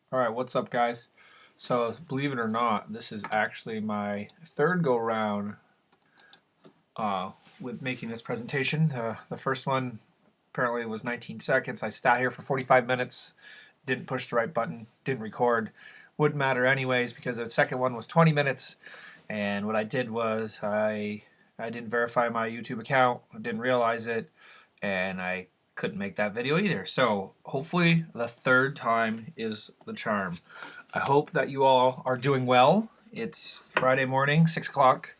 All right, what's up, guys? So, believe it or not, this is actually my third go round with making this presentation. The first one apparently was 19 seconds. I sat here for 45 minutes, didn't push the right button, didn't record. Wouldn't matter anyways because the second one was 20 minutes. And what I did was I didn't verify my YouTube account, I didn't realize it, and I couldn't make that video either. So hopefully the third time is the charm. I hope that you all are doing well. It's Friday morning, 6 o'clock.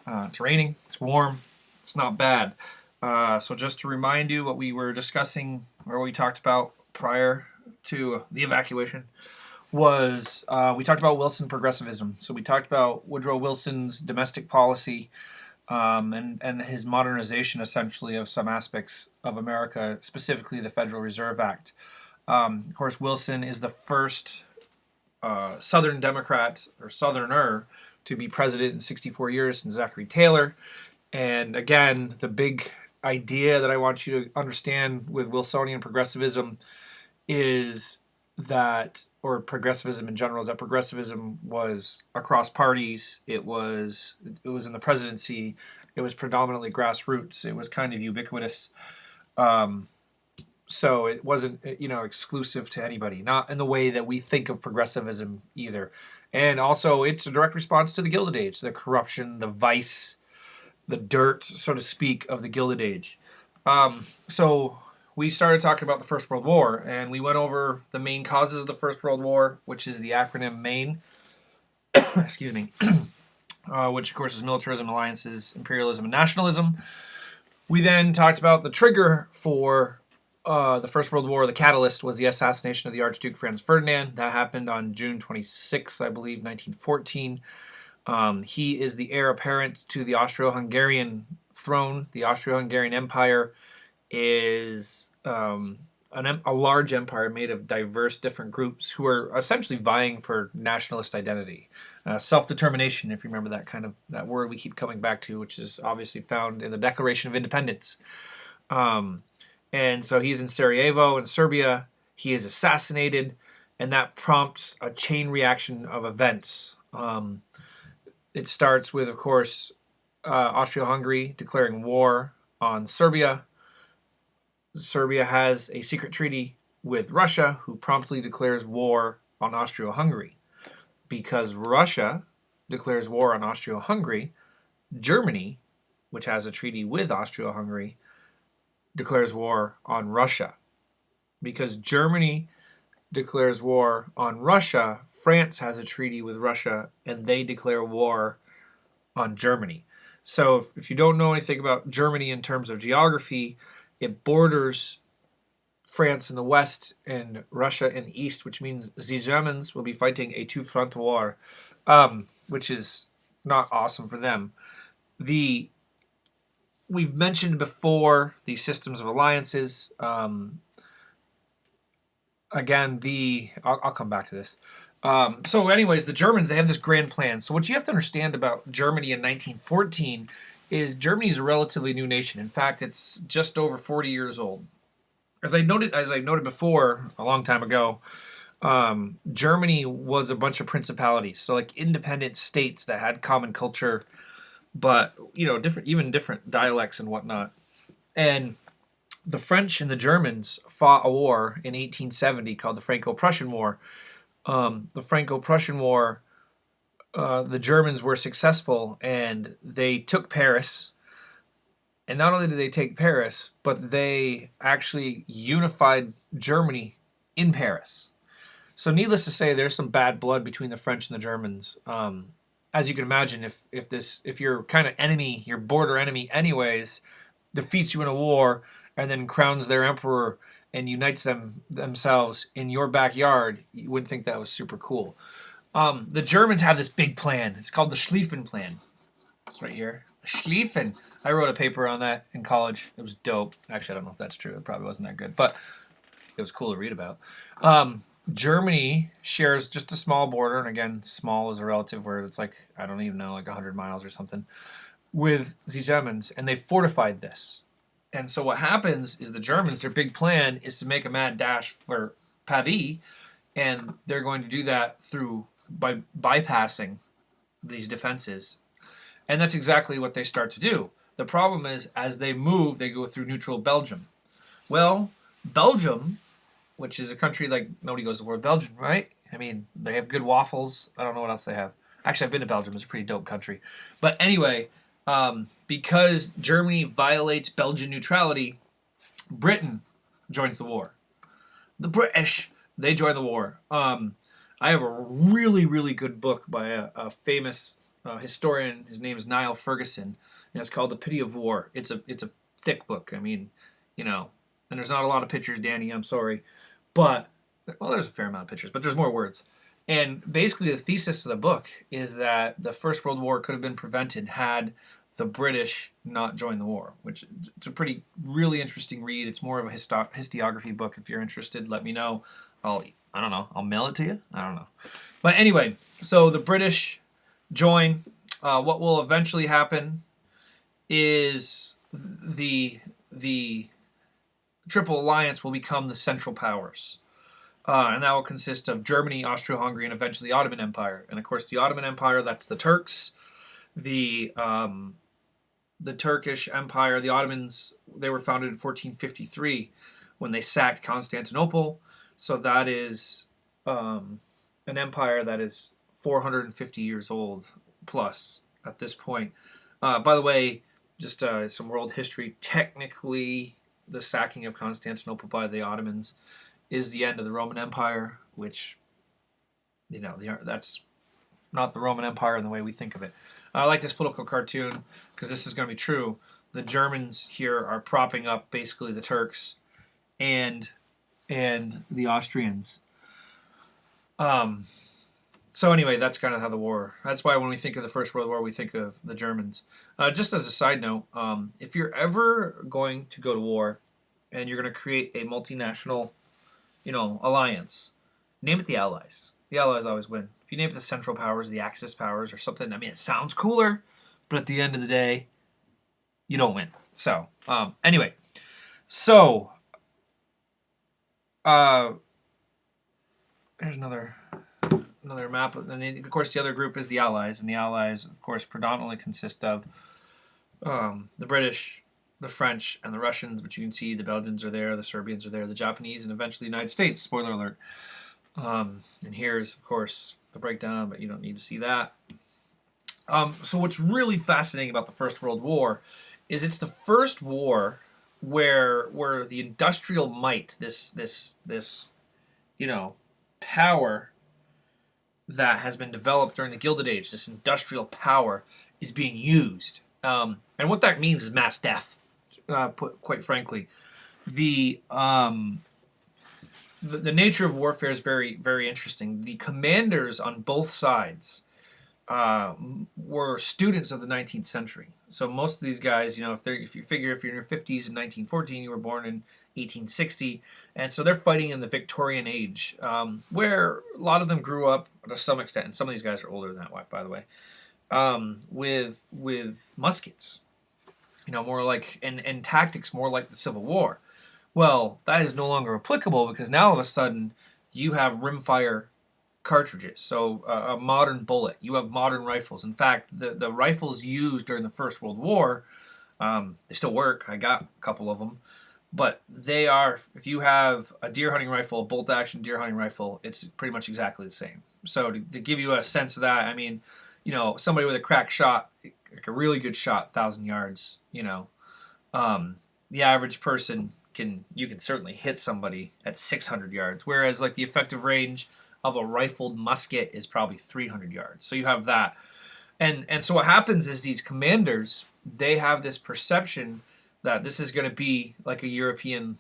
It's raining, it's warm, it's not bad. So just to remind you what we were discussing, or we talked about prior to the evacuation, was we talked about Wilson progressivism. So we talked about Woodrow Wilson's domestic policy and his modernization, essentially, of some aspects of America, specifically the Federal Reserve Act. Of course, Wilson is the first Southern Democrat or Southerner to be president in 64 years since Zachary Taylor. And again, the big idea that I want you to understand with Wilsonian progressivism is that, or progressivism in general, is that progressivism was across parties. It was in the presidency. It was predominantly grassroots. It was kind of ubiquitous. So it wasn't, exclusive to anybody, not in the way that we think of progressivism either. And also, it's a direct response to the Gilded Age, the corruption, the vice, the dirt, so to speak, of the Gilded Age. So we started talking about the First World War, and we went over the main causes of the First World War, which is the acronym MAIN, excuse me, which of course is militarism, alliances, imperialism, and nationalism. We then talked about the trigger for the First World War. The catalyst was the assassination of the Archduke Franz Ferdinand. That happened on June 26, I believe, 1914. He is the heir apparent to the Austro-Hungarian throne. The Austro-Hungarian Empire is a large empire made of diverse different groups who are essentially vying for nationalist identity. Self-determination, if you remember that word we keep coming back to, which is obviously found in the Declaration of Independence. And so he's in Sarajevo in Serbia. He is assassinated, and that prompts a chain reaction of events. It starts with, of course, Austria-Hungary declaring war on Serbia. Serbia has a secret treaty with Russia, who promptly declares war on Austria-Hungary. Because Russia declares war on Austria-Hungary, Germany, which has a treaty with Austria-Hungary, declares war on Russia. Because Germany declares war on Russia, France has a treaty with Russia, and they declare war on Germany. So if you don't know anything about Germany in terms of geography, it borders France in the west and Russia in the east, which means the Germans will be fighting a two-front war, which is not awesome for them. We've mentioned before the systems of alliances. Again, I'll come back to this. So anyways, the Germans, they have this grand plan. So what you have to understand about Germany in 1914 is Germany is a relatively new nation. In fact, it's just over 40 years old. As I noted before, a long time ago, Germany was a bunch of principalities. So like independent states that had common culture, but different dialects and whatnot. And the French and the Germans fought a war in 1870 called the Franco-Prussian War. The Franco-Prussian War, the Germans were successful, and they took Paris. And not only did they take Paris, but they actually unified Germany in Paris. So needless to say, there's some bad blood between the French and the Germans. As you can imagine, if your kind of enemy, your border enemy anyways, defeats you in a war and then crowns their emperor and unites themselves in your backyard, you wouldn't think that was super cool. The Germans have this big plan. It's called the Schlieffen Plan. It's right here. Schlieffen. I wrote a paper on that in college. It was dope. Actually, I don't know if that's true. It probably wasn't that good, but it was cool to read about. Germany shares just a small border, and again, small is a relative word. It's like, I don't even know, like 100 miles or something, with the Germans, and they fortified this. And so what happens is the Germans, their big plan is to make a mad dash for Paris and they're going to do that by bypassing these defenses, and that's exactly what they start to do. The problem is, as they move, they go through neutral Belgium. Well, Belgium, which is a country like nobody goes to war with Belgium, right? I mean, they have good waffles. I don't know what else they have. Actually, I've been to Belgium. It's a pretty dope country. But anyway, because Germany violates Belgian neutrality, Britain joins the war. The British, they join the war. I have a really, really good book by a famous historian. His name is Niall Ferguson, and it's called The Pity of War. It's a thick book. I mean, and there's not a lot of pictures, Danny. I'm sorry, but well, there's a fair amount of pictures, but there's more words. And basically, the thesis of the book is that the First World War could have been prevented had the British not joined the war, which it's a pretty, really interesting read. It's more of a historiography book. If you're interested, let me know. I don't know, I'll mail it to you. I don't know. But anyway, so the British join. What will eventually happen is the Triple Alliance will become the Central Powers. And that will consist of Germany, Austria-Hungary, and eventually the Ottoman Empire. And of course, the Ottoman Empire, that's the Turks. The Turkish Empire, the Ottomans, they were founded in 1453 when they sacked Constantinople. So that is an empire that is 450 years old plus at this point. By the way, just some world history. Technically, the sacking of Constantinople by the Ottomans is the end of the Roman Empire, which, that's not the Roman Empire in the way we think of it. I like this political cartoon because this is going to be true. The Germans here are propping up basically the Turks and the Austrians. So anyway, that's kind of how the war. That's why when we think of the First World War, we think of the Germans. Just as a side note, if you're ever going to go to war and you're going to create a multinational, alliance, name it the Allies. The Allies always win. If you name it the Central Powers, the Axis Powers, or something, I mean, it sounds cooler, but at the end of the day, you don't win. So, anyway, so here's another map. And then, of course, the other group is the Allies, and the Allies, of course, predominantly consist of the British, the French, and the Russians, but you can see the Belgians are there, the Serbians are there, the Japanese, and eventually the United States. Spoiler alert. And here's, of course, the breakdown, but you don't need to see that. So what's really fascinating about the First World War is it's the first war where the industrial might, this power that has been developed during the Gilded Age, this industrial power, is being used. And what that means is mass death, quite frankly. The nature of warfare is very, very interesting. The commanders on both sides were students of the 19th century. So most of these guys, if you figure if you're in your 50s in 1914, you were born in 1860, and so they're fighting in the Victorian age, where a lot of them grew up to some extent, and some of these guys are older than that, by the way, with muskets, more like and tactics more like the Civil War. Well, that is no longer applicable because now all of a sudden you have rimfire cartridges, so a modern bullet. You have modern rifles. In fact, the rifles used during the First World War, they still work. I got a couple of them. But they are, if you have a deer hunting rifle, a bolt-action deer hunting rifle, it's pretty much exactly the same. So to give you a sense of that, I mean, somebody with a crack shot, like a really good shot, 1,000 yards, the average person you can certainly hit somebody at 600 yards, whereas like the effective range of a rifled musket is probably 300 yards. So you have that. And so what happens is these commanders, they have this perception that this is going to be like a European,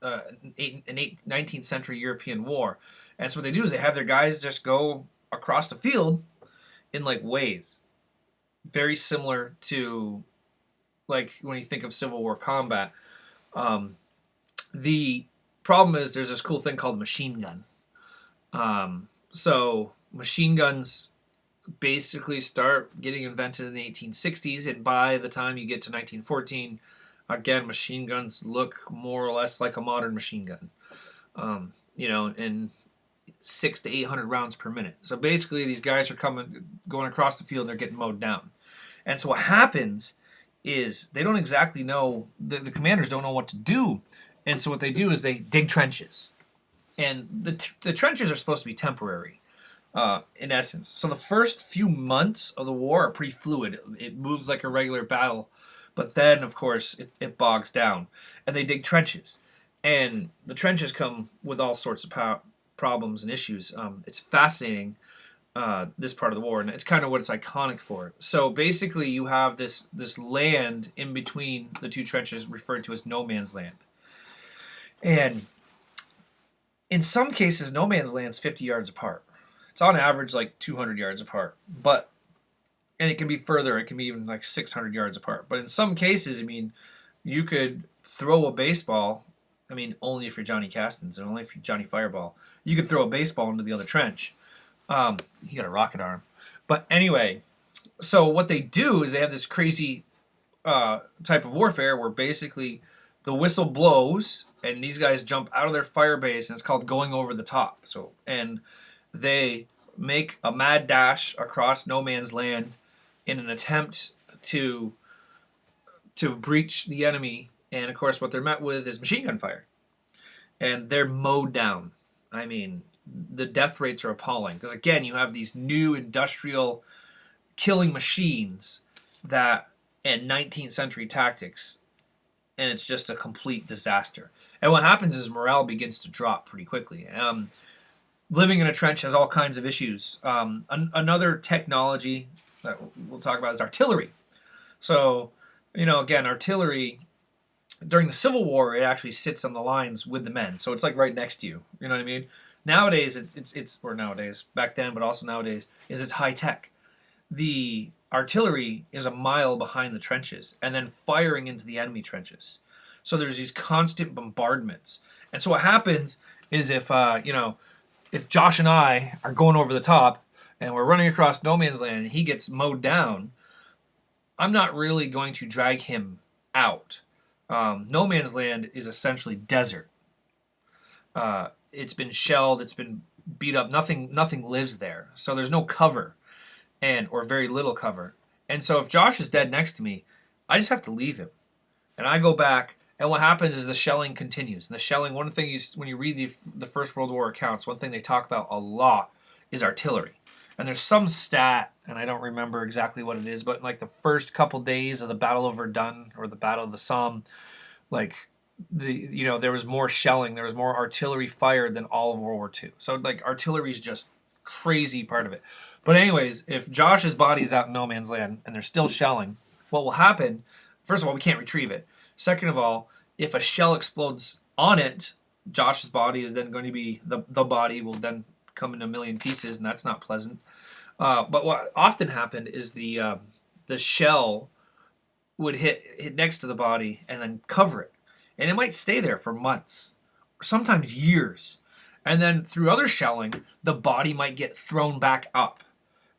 19th century European war. And so what they do is they have their guys just go across the field in like waves. Very similar to like when you think of Civil War combat. The problem is there's this cool thing called a machine gun. So machine guns basically start getting invented in the 1860s, and by the time you get to 1914, again, machine guns look more or less like a modern machine gun. And 6 to 800 rounds per minute. So basically, these guys are going across the field, and they're getting mowed down. And so what happens is they don't exactly know, the commanders don't know what to do. And so what they do is they dig trenches. And the trenches are supposed to be temporary, in essence. So the first few months of the war are pretty fluid. It moves like a regular battle. But then, of course, it bogs down. And they dig trenches. And the trenches come with all sorts of problems and issues. It's fascinating, this part of the war, and it's kind of what it's iconic for. So basically, you have this land in between the two trenches referred to as no man's land. And in some cases, no man's land's 50 yards apart. It's on average like 200 yards apart. And it can be further. It can be even like 600 yards apart. But in some cases, I mean, you could throw a baseball. I mean, only if you're Johnny Castens and only if you're Johnny Fireball. You could throw a baseball into the other trench. He got a rocket arm. But anyway, so what they do is they have this crazy type of warfare where basically the whistle blows and these guys jump out of their fire base, and it's called going over the top. And they make a mad dash across no man's land in an attempt to breach the enemy. And of course, what they're met with is machine gun fire, and they're mowed down. I mean, the death rates are appalling because again, you have these new industrial killing machines and 19th century tactics, and it's just a complete disaster. And what happens is morale begins to drop pretty quickly. Living in a trench has all kinds of issues. Another technology that we'll talk about is artillery. So, again, artillery, during the Civil War, it actually sits on the lines with the men. So it's like right next to you. You know what I mean? Nowadays, back then, but also nowadays, it's high tech. The artillery is a mile behind the trenches and then firing into the enemy trenches. So there's these constant bombardments. And so what happens is if Josh and I are going over the top and we're running across no man's land and he gets mowed down, I'm not really going to drag him out. No man's land is essentially desert. It's been shelled, it's been beat up. Nothing lives there. So there's no cover, or very little cover. And so if Josh is dead next to me, I just have to leave him. And I go back, and what happens is the shelling continues. And the shelling, one thing when you read the First World War accounts, one thing they talk about a lot is artillery. And there's some stat, and I don't remember exactly what it is, but like the first couple days of the Battle of Verdun or the Battle of the Somme, like there was more shelling, there was more artillery fired than all of World War II. So like artillery is just crazy part of it. But anyways, if Josh's body is out in no man's land and they're still shelling, what will happen? First of all, we can't retrieve it. Second of all, if a shell explodes on it, Josh's body is then going to be the body will then come in a million pieces, and that's not pleasant. But what often happened is the shell would hit next to the body and then cover it, and it might stay there for months, sometimes years, and then through other shelling, the body might get thrown back up.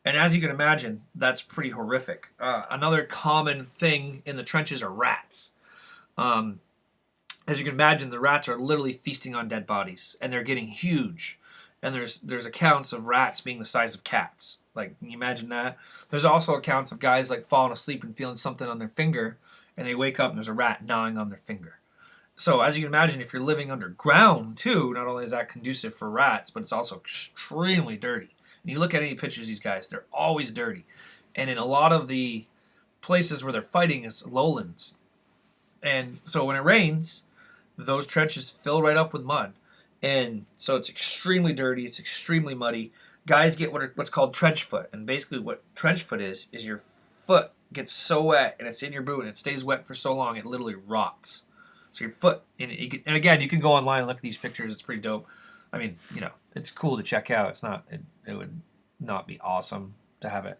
And as you can imagine, that's pretty horrific. Another common thing in the trenches are rats. As you can imagine, the rats are literally feasting on dead bodies, and they're getting huge. And there's accounts of rats being the size of cats. Like, can you imagine that? There's also accounts of guys like falling asleep and feeling something on their finger, and they wake up and there's a rat gnawing on their finger. So as you can imagine, if you're living underground too, not only is that conducive for rats, but it's also extremely dirty. And you look at any pictures of these guys, they're always dirty. And in a lot of the places where they're fighting, it's lowlands. And so when it rains, those trenches fill right up with mud. And so it's extremely dirty, it's extremely muddy. Guys get what's called trench foot. And basically what trench foot is your foot gets so wet and it's in your boot and it stays wet for so long it literally rots. So your foot, and again, you can go online and look at these pictures. It's pretty dope. I mean, it's cool to check out. It's not. It would not be awesome to have it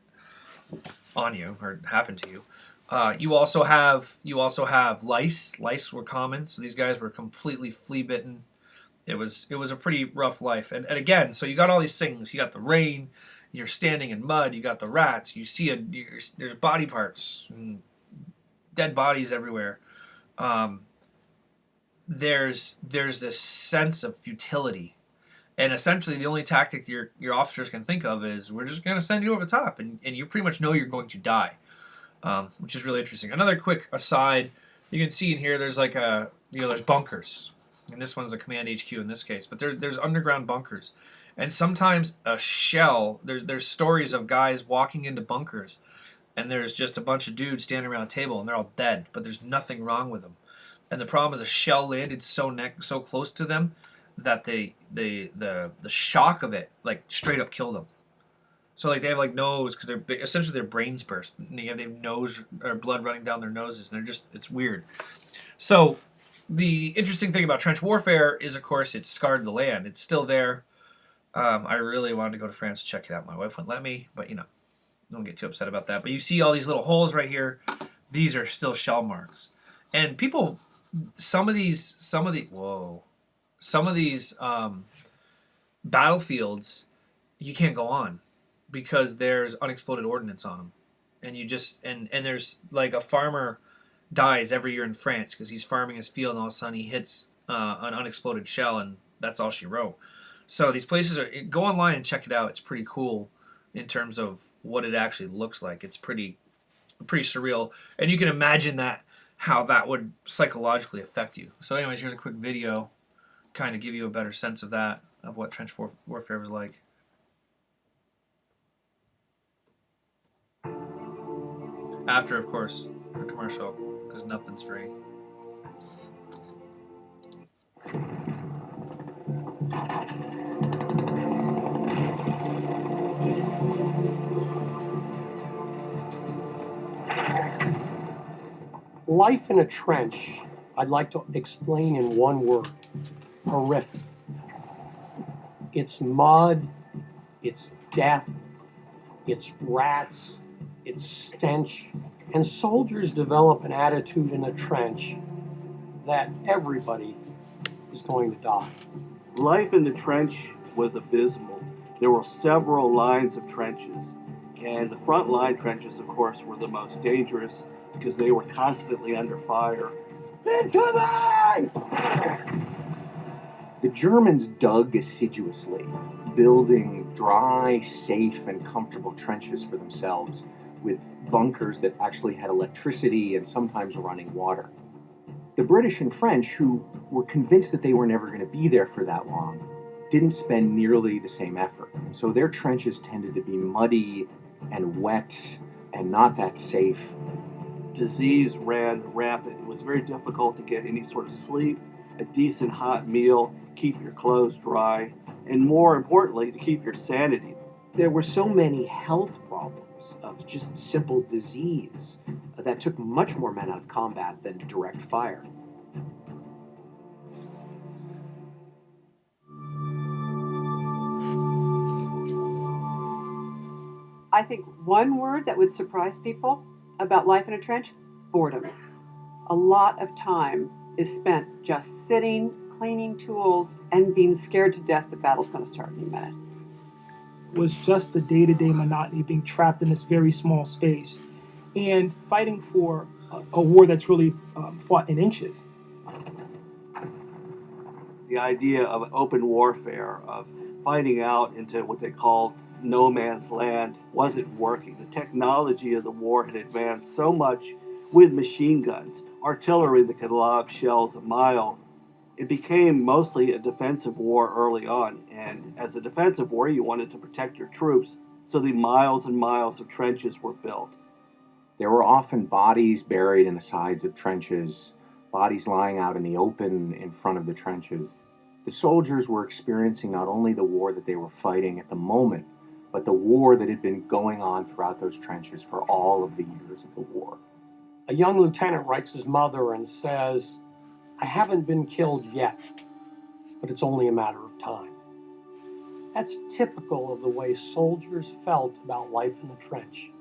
on you or happen to you. You also have lice. Lice were common, so these guys were completely flea bitten. It was a pretty rough life. And again, so you got all these things. You got the rain. You're standing in mud. You got the rats. You see there's body parts, and dead bodies everywhere. There's this sense of futility, And essentially, the only tactic your officers can think of is, we're just going to send you over the top, and you pretty much know you're going to die, which is really interesting. Another quick aside, you can see in here there's like there's bunkers, and this one's a command HQ in this case, but there's underground bunkers, and sometimes a shell. There's stories of guys walking into bunkers, and there's just a bunch of dudes standing around a table, and they're all dead, but there's nothing wrong with them. And the problem is a shell landed so close to them that the shock of it like straight up killed them. So like they have like nose because they're essentially their brains burst. And they have nose or blood running down their noses, and it's weird. So the interesting thing about trench warfare is, of course, it's scarred the land. It's still there. I really wanted to go to France to check it out. My wife wouldn't let me, but don't get too upset about that. But you see all these little holes right here. These are still shell marks, and people. Some of these battlefields you can't go on because there's unexploded ordnance on them, and and there's like a farmer dies every year in France because he's farming his field and all of a sudden he hits an unexploded shell, and that's all she wrote. So these places go online and check it out. It's pretty cool in terms of what it actually looks like. It's pretty surreal, and you can imagine how that would psychologically affect you. So anyways, here's a quick video, kind of give you a better sense of what trench warfare was like. After, of course, the commercial, because nothing's free. Life in a trench, I'd like to explain in one word: horrific. It's mud, it's death, it's rats, it's stench, and soldiers develop an attitude in a trench that everybody is going to die. Life in the trench was abysmal. There were several lines of trenches, and the front line trenches, of course, were the most dangerous because they were constantly under fire. Incoming! The Germans dug assiduously, building dry, safe, and comfortable trenches for themselves with bunkers that actually had electricity and sometimes running water. The British and French, who were convinced that they were never going to be there for that long, didn't spend nearly the same effort. And so their trenches tended to be muddy and wet and not that safe. Disease ran rampant. It was very difficult to get any sort of sleep, a decent hot meal, keep your clothes dry, and more importantly, to keep your sanity. There were so many health problems of just simple disease that took much more men out of combat than direct fire. I think one word that would surprise people about life in a trench: boredom. A lot of time is spent just sitting, cleaning tools, and being scared to death the battle's going to start any minute. Was just the day-to-day monotony of being trapped in this very small space and fighting for a war that's really fought in inches. The idea of open warfare, of fighting out into what they called no man's land, wasn't working. The technology of the war had advanced so much with machine guns, artillery that could lob shells a mile. It became mostly a defensive war early on, and as a defensive war, you wanted to protect your troops, so the miles and miles of trenches were built. There were often bodies buried in the sides of trenches, bodies lying out in the open in front of the trenches. The soldiers were experiencing not only the war that they were fighting at the moment, but the war that had been going on throughout those trenches for all of the years of the war. A young lieutenant writes his mother and says, "I haven't been killed yet, but it's only a matter of time." That's typical of the way soldiers felt about life in the trench.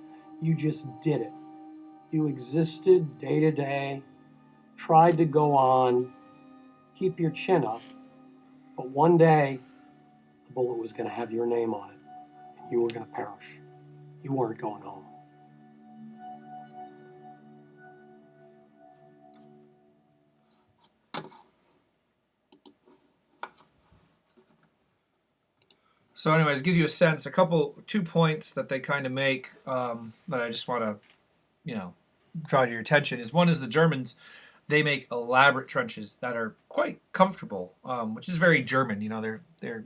You just did it. You existed day to day, tried to go on, keep your chin up, but one day the bullet was going to have your name on it, and you were going to perish. You weren't going home. So, anyways, it gives you a sense. Two points that they kind of make that I just want to, draw to your attention is one is the Germans. They make elaborate trenches that are quite comfortable, which is very German. They're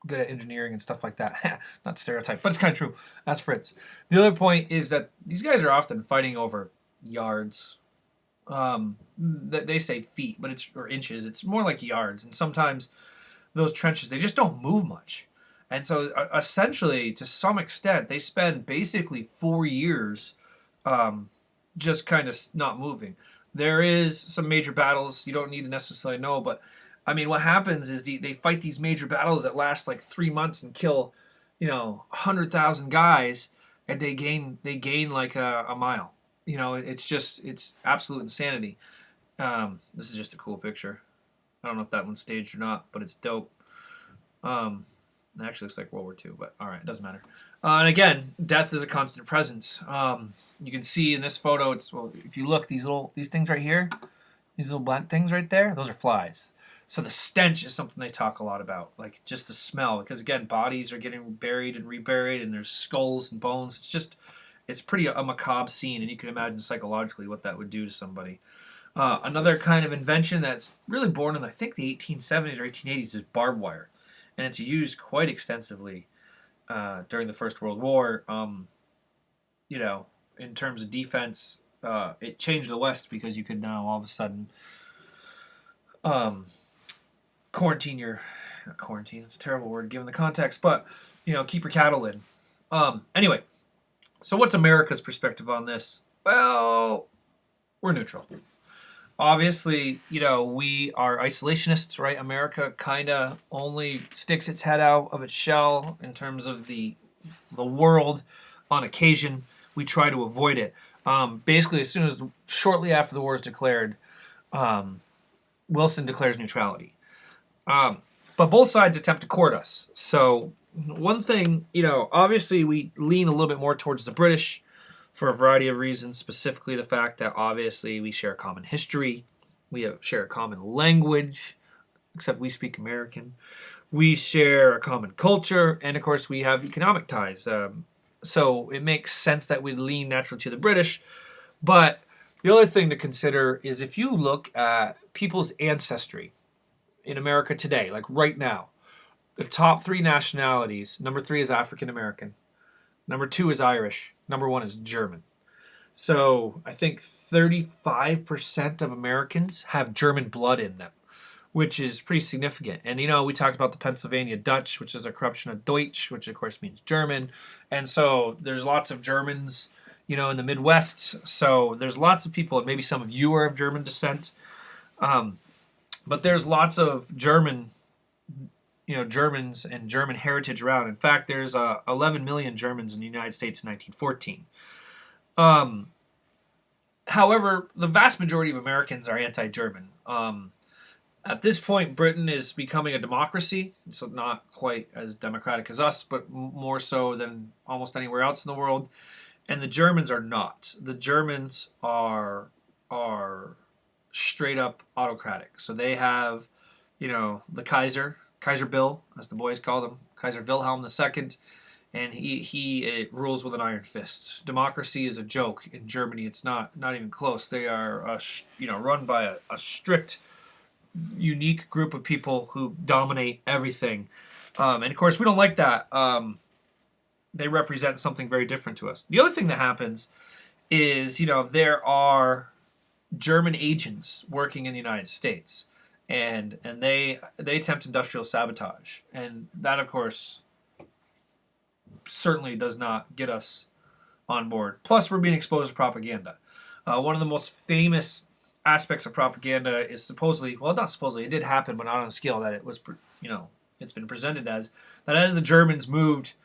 good at engineering and stuff like that. Not stereotype, but it's kind of true. That's Fritz. The other point is that these guys are often fighting over yards. They say feet, but or inches. It's more like yards, and sometimes those trenches they just don't move much. And so, essentially, to some extent, they spend basically 4 years just kind of not moving. There is some major battles you don't need to necessarily know, but I mean, what happens is they fight these major battles that last like 3 months and kill, 100,000 guys, and they gain like a mile. It's absolute insanity. This is just a cool picture. I don't know if that one's staged or not, but it's dope. It actually looks like World War II, but all right, it doesn't matter. And again, death is a constant presence. You can see in this photo, if you look, these things right here, these little black things right there, those are flies. So the stench is something they talk a lot about, like just the smell, because again, bodies are getting buried and reburied, and there's skulls and bones. It's pretty a macabre scene, and you can imagine psychologically what that would do to somebody. Another kind of invention that's really born in, I think, the 1870s or 1880s is barbed wire. And it's used quite extensively during the First World War. In terms of defense, it changed the West because you could now all of a sudden quarantine not quarantine, it's a terrible word given the context, but, keep your cattle in. Anyway, so what's America's perspective on this? Well, we're neutral. Obviously, we are isolationists, right? America kind of only sticks its head out of its shell in terms of the world on occasion. We try to avoid it. Basically, shortly after the war is declared, Wilson declares neutrality. But both sides attempt to court us. So one thing, obviously we lean a little bit more towards the British for a variety of reasons, specifically the fact that obviously we share a common history, share a common language, except we speak American. We share a common culture, and of course we have economic ties. So it makes sense that we lean naturally to the British. But the other thing to consider is if you look at people's ancestry in America today, like right now, the top 3 nationalities, number 3 is African American. Number 2 is Irish. Number 1 is German. So I think 35% of Americans have German blood in them, which is pretty significant. And, we talked about the Pennsylvania Dutch, which is a corruption of Deutsch, which of course means German. And so there's lots of Germans, in the Midwest. So there's lots of people, and maybe some of you are of German descent. But there's lots of Germans and German heritage around. In fact, there's 11 million Germans in the United States in 1914. However, the vast majority of Americans are anti-German. At this point, Britain is becoming a democracy. It's not quite as democratic as us, but more so than almost anywhere else in the world. And the Germans are not. The Germans are straight up autocratic. So they have, the Kaiser Bill, as the boys call them, Kaiser Wilhelm II, and he rules with an iron fist. Democracy is a joke in Germany. It's not even close. They are run by a strict, unique group of people who dominate everything, and of course we don't like that. They represent something very different to us. The other thing that happens is there are German agents working in the United States. And they attempt industrial sabotage, and that of course certainly does not get us on board. Plus, we're being exposed to propaganda. One of the most famous aspects of propaganda is not supposedly, it did happen, but not on the scale that it was, it's been presented as, that as the Germans moved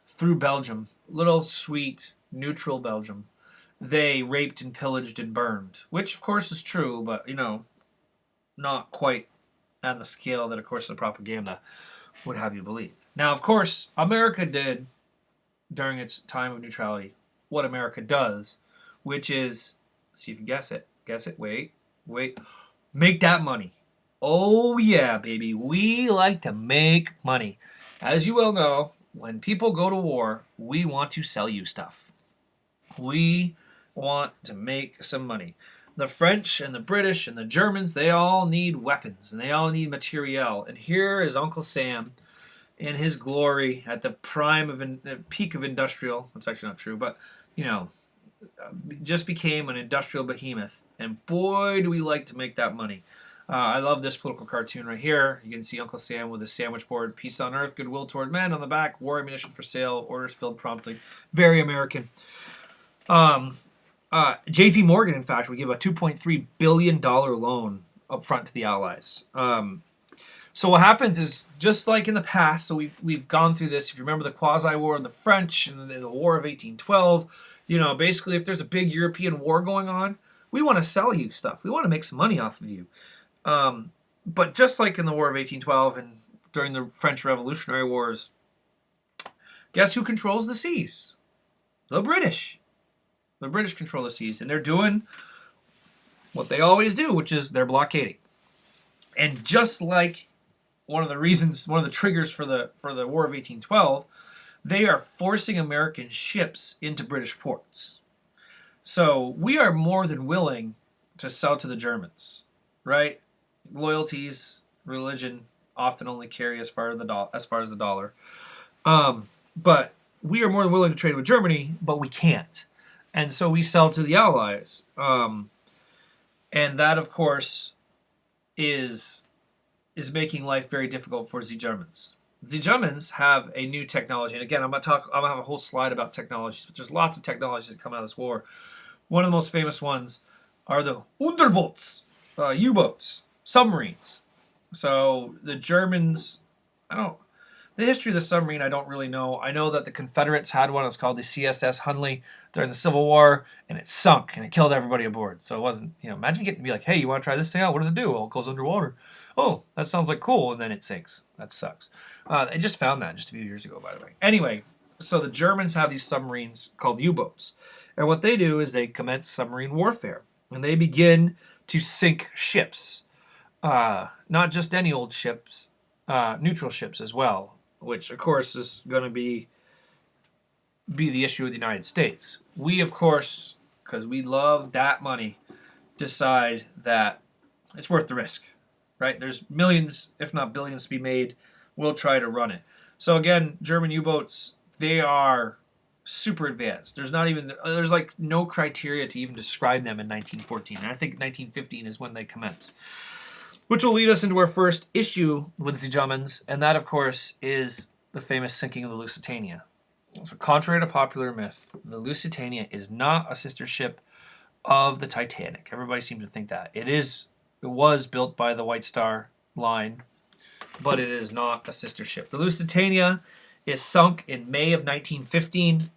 through Belgium, little sweet neutral Belgium, they raped and pillaged and burned, which of course is true, but not quite on the scale that, of course, the propaganda would have you believe. Now, of course, America did, during its time of neutrality, what America does, which is, see if you guess it. Guess it. Wait. Make that money. Oh, yeah, baby. We like to make money. As you well know, when people go to war, we want to sell you stuff. We want to make some money. The French and the British and the Germans, they all need weapons and they all need materiel. And here is Uncle Sam in his glory at the prime of peak of industrial. That's actually not true, but you know, just became an industrial behemoth. And boy, do we like to make that money. I love this political cartoon right here. You can see Uncle Sam with his sandwich board, peace on earth, goodwill toward men on the back, war ammunition for sale, orders filled promptly. Very American. J.P. Morgan, in fact, would give a $2.3 billion loan up front to the Allies. So what happens is, just like in the past, so we've gone through this. If you remember the Quasi-War of the French and the War of 1812, basically if there's a big European war going on, we want to sell you stuff. We want to make some money off of you. But just like in the War of 1812 and during the French Revolutionary Wars, guess who controls the seas? The British. The British control the seas, and they're doing what they always do, which is they're blockading. And just like one of the triggers for the War of 1812, they are forcing American ships into British ports. So we are more than willing to sell to the Germans, right? Loyalties, religion often only carry as far as the dollar. But we are more than willing to trade with Germany, but we can't. And so we sell to the Allies. And that, of course, is making life very difficult for the Germans. The Germans have a new technology. And again, I'm going to have a whole slide about technologies, but there's lots of technologies that come out of this war. One of the most famous ones are the Unterboats, U-boats, submarines. So the Germans, the history of the submarine, I don't really know. I know that the Confederates had one. It was called the CSS Hunley during the Civil War, and it sunk, and it killed everybody aboard. So it wasn't, imagine getting to be like, hey, you want to try this thing out? What does it do? Well, it goes underwater. Oh, that sounds like cool, and then it sinks. That sucks. I just found that just a few years ago, by the way. Anyway, so the Germans have these submarines called U-boats. And what they do is they commence submarine warfare, and they begin to sink ships. Not just any old ships, neutral ships as well, which, of course, is going to be the issue with the United States. We, of course, because we love that money, decide that it's worth the risk, right? There's millions, if not billions, to be made. We'll try to run it. So again, German U-boats, they are super advanced. There's like no criteria to even describe them in 1914. And I think 1915 is when they commence. Which will lead us into our first issue with the Germans, and that, of course, is the famous sinking of the Lusitania. So contrary to popular myth, the Lusitania is not a sister ship of the Titanic. Everybody seems to think that. It was built by the White Star Line, but it is not a sister ship. The Lusitania is sunk in May of 1915.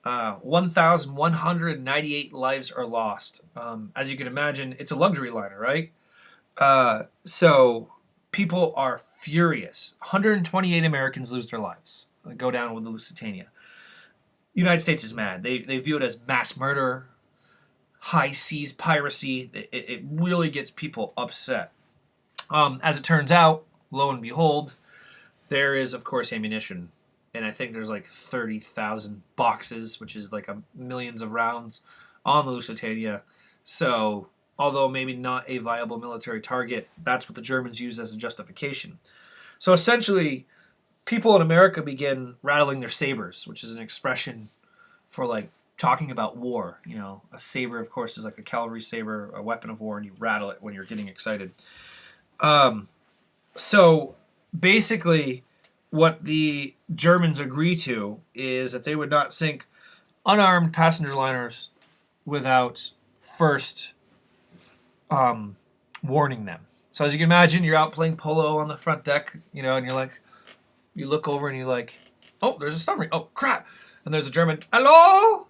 1,198 lives are lost. As you can imagine, it's a luxury liner, right? So people are furious. 128 Americans lose their lives. They go down with the Lusitania. The United States is mad. They view it as mass murder, high seas piracy. It really gets people upset. As it turns out, lo and behold, there is, of course, ammunition. And I think there's like 30,000 boxes, which is like millions of rounds on the Lusitania. So although maybe not a viable military target, that's what the Germans use as a justification. So essentially, people in America begin rattling their sabers, which is an expression for like talking about war. A saber, of course, is like a cavalry saber, a weapon of war, and you rattle it when you're getting excited. So basically, what the Germans agree to is that they would not sink unarmed passenger liners without first warning them. So as you can imagine, you're out playing polo on the front deck, and you're like, you look over and you're like, oh, there's a submarine. Oh, crap. And there's a German, hello?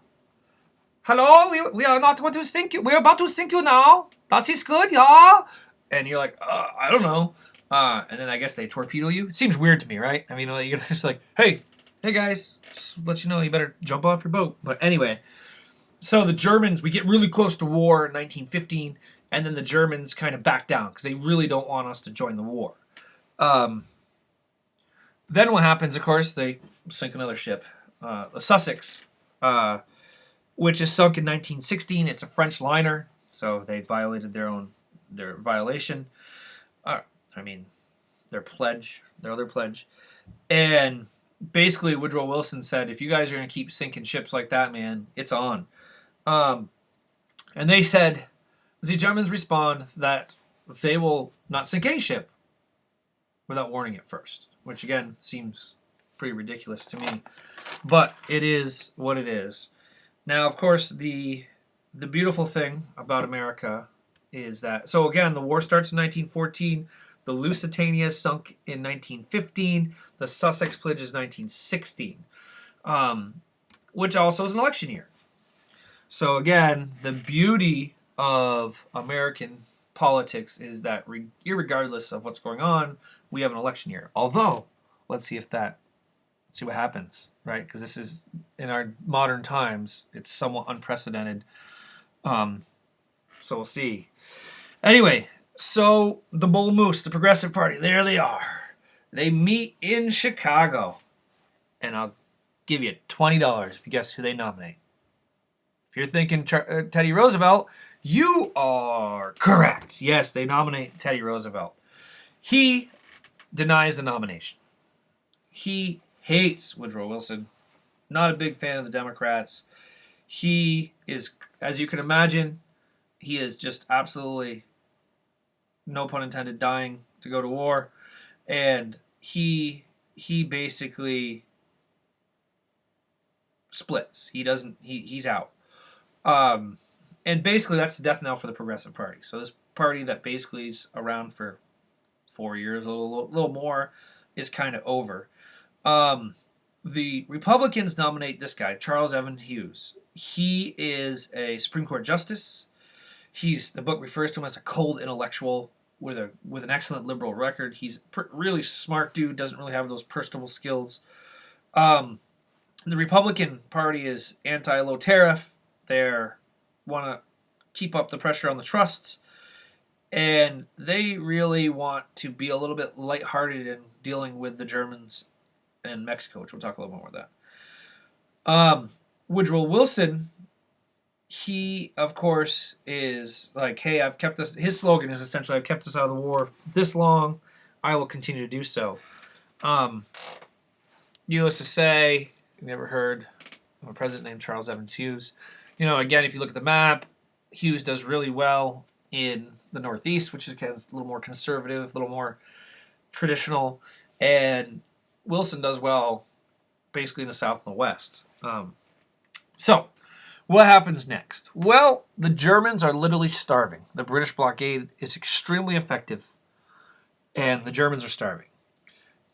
Hello? We are not going to sink you. We're about to sink you now. Das ist good, yeah? And you're like, I don't know. And then I guess they torpedo you. It seems weird to me, right? I mean, you're just like, hey guys, just let you know you better jump off your boat. But anyway, so the Germans, we get really close to war in 1915, and then the Germans kind of back down because they really don't want us to join the war. Then what happens, of course, they sink another ship, the Sussex, which is sunk in 1916. It's a French liner, so they violated their violation. Uh, I mean, their other pledge. And basically, Woodrow Wilson said, if you guys are going to keep sinking ships like that, man, it's on. Um, and they said, the Germans respond that they will not sink any ship without warning it first, which again seems pretty ridiculous to me. But it is what it is. Now, of course, the beautiful thing about America is that, so again, the war starts in 1914. The Lusitania sunk in 1915. The Sussex Pledge is 1916, which also is an election year. So again, the beauty of American politics is that irregardless of what's going on, we have an election year. Although, let's see what happens, right? Because this is, in our modern times, it's somewhat unprecedented. So we'll see. Anyway, so the Bull Moose, the Progressive Party, there they are. They meet in Chicago. And I'll give you $20 if you guess who they nominate. If you're thinking Teddy Roosevelt, you are correct. Yes, they nominate Teddy Roosevelt. He denies the nomination. He hates Woodrow Wilson. Not a big fan of the Democrats. He is, as you can imagine, he is just absolutely, no pun intended, dying to go to war. And he basically splits. He's out. And basically that's the death knell for the Progressive Party. So this party that basically is around for 4 years, a little more, is kind of over. The Republicans nominate this guy, Charles Evans Hughes. He is a Supreme Court justice. The book refers to him as a cold intellectual with an excellent liberal record. He's a really smart dude, doesn't really have those personable skills. The Republican Party is anti-low tariff. They want to keep up the pressure on the trusts, and they really want to be a little bit lighthearted in dealing with the Germans and Mexico, which we'll talk a little more about that. Woodrow Wilson, he, of course, is like, hey, I've kept us, his slogan is essentially, I've kept us out of the war this long, I will continue to do so. Needless to say, never heard of a president named Charles Evans Hughes. Again, if you look at the map, Hughes does really well in the Northeast, which is again a little more conservative, a little more traditional, and Wilson does well basically in the South and the West. So, what happens next? Well, the Germans are literally starving. The British blockade is extremely effective, and the Germans are starving.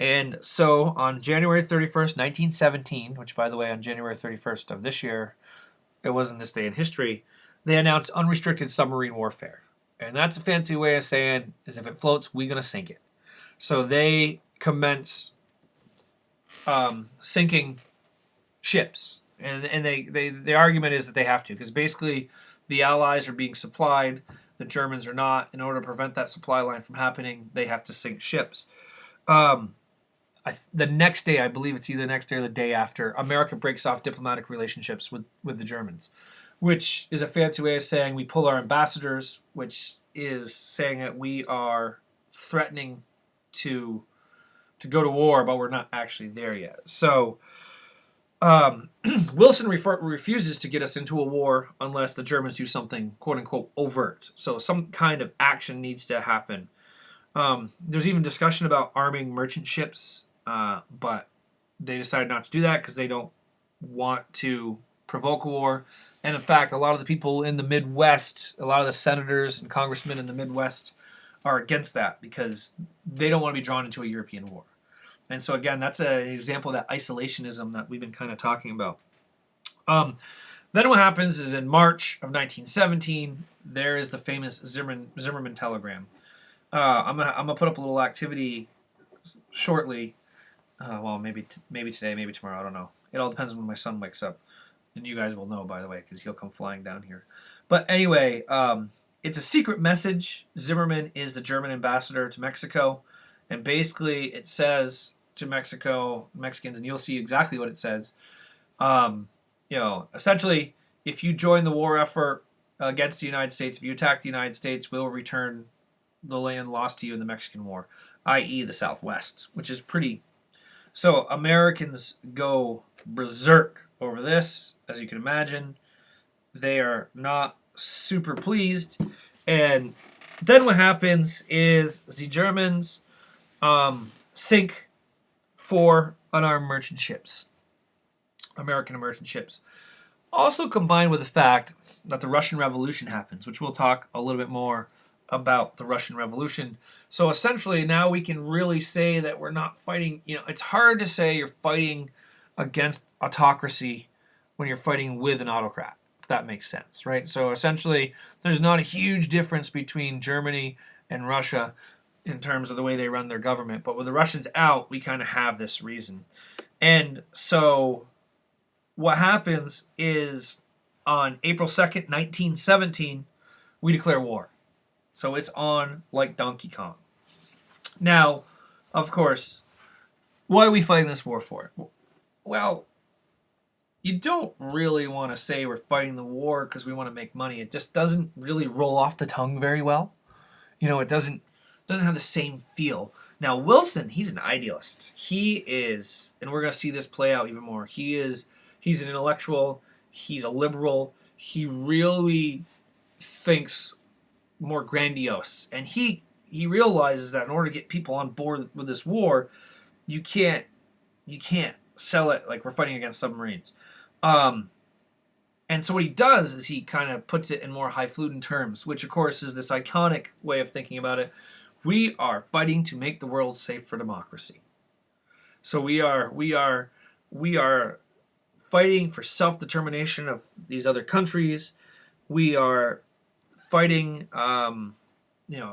And so, on January 31st, 1917, which, by the way, on January 31st of this year, it wasn't this day in history, they announced unrestricted submarine warfare. And that's a fancy way of saying, is if it floats, we're going to sink it. So they commence sinking ships. And the argument is that they have to, because basically the Allies are being supplied, the Germans are not. In order to prevent that supply line from happening, they have to sink ships. The next day, I believe it's either the next day or the day after, America breaks off diplomatic relationships with the Germans, which is a fancy way of saying we pull our ambassadors, which is saying that we are threatening to go to war, but we're not actually there yet. So Wilson refuses to get us into a war unless the Germans do something, quote-unquote, overt. So some kind of action needs to happen. There's even discussion about arming merchant ships, but they decided not to do that because they don't want to provoke a war. And in fact, a lot of the people in the Midwest, a lot of the senators and congressmen in the Midwest are against that because they don't want to be drawn into a European war. And so again, that's an example of that isolationism that we've been kind of talking about. Then what happens is in March of 1917, there is the famous Zimmerman telegram. I'm gonna put up a little activity shortly. Well, maybe today, maybe tomorrow. I don't know. It all depends on when my son wakes up, and you guys will know, by the way, because he'll come flying down here. But anyway, it's a secret message. Zimmerman is the German ambassador to Mexico, and basically it says to Mexicans, and you'll see exactly what it says. Essentially, if you join the war effort against the United States, if you attack the United States, we'll return the land lost to you in the Mexican War, i.e., the Southwest, which is pretty. So Americans go berserk over this, as you can imagine. They are not super pleased. And then what happens is the Germans sink 4 unarmed merchant ships, American merchant ships. Also combined with the fact that the Russian Revolution happens, which we'll talk a little bit more about the Russian Revolution. So essentially now we can really say that we're not fighting, it's hard to say you're fighting against autocracy when you're fighting with an autocrat, if that makes sense, right? So essentially there's not a huge difference between Germany and Russia in terms of the way they run their government. But with the Russians out, we kind of have this reason. And so what happens is on April 2nd, 1917, we declare war. So it's on like Donkey Kong. Now, of course, what are we fighting this war for? Well, you don't really want to say we're fighting the war because we want to make money. It just doesn't really roll off the tongue very well. It doesn't have the same feel. Now, Wilson, he's an idealist. He is, and we're going to see this play out even more. He's an intellectual. He's a liberal. He really thinks more grandiose, and he realizes that in order to get people on board with this war, you can't sell it like we're fighting against submarines. And so what he does is he kind of puts it in more highfalutin terms, which of course is this iconic way of thinking about it. We are fighting to make the world safe for democracy. So we are fighting for self-determination of these other countries. We are fighting,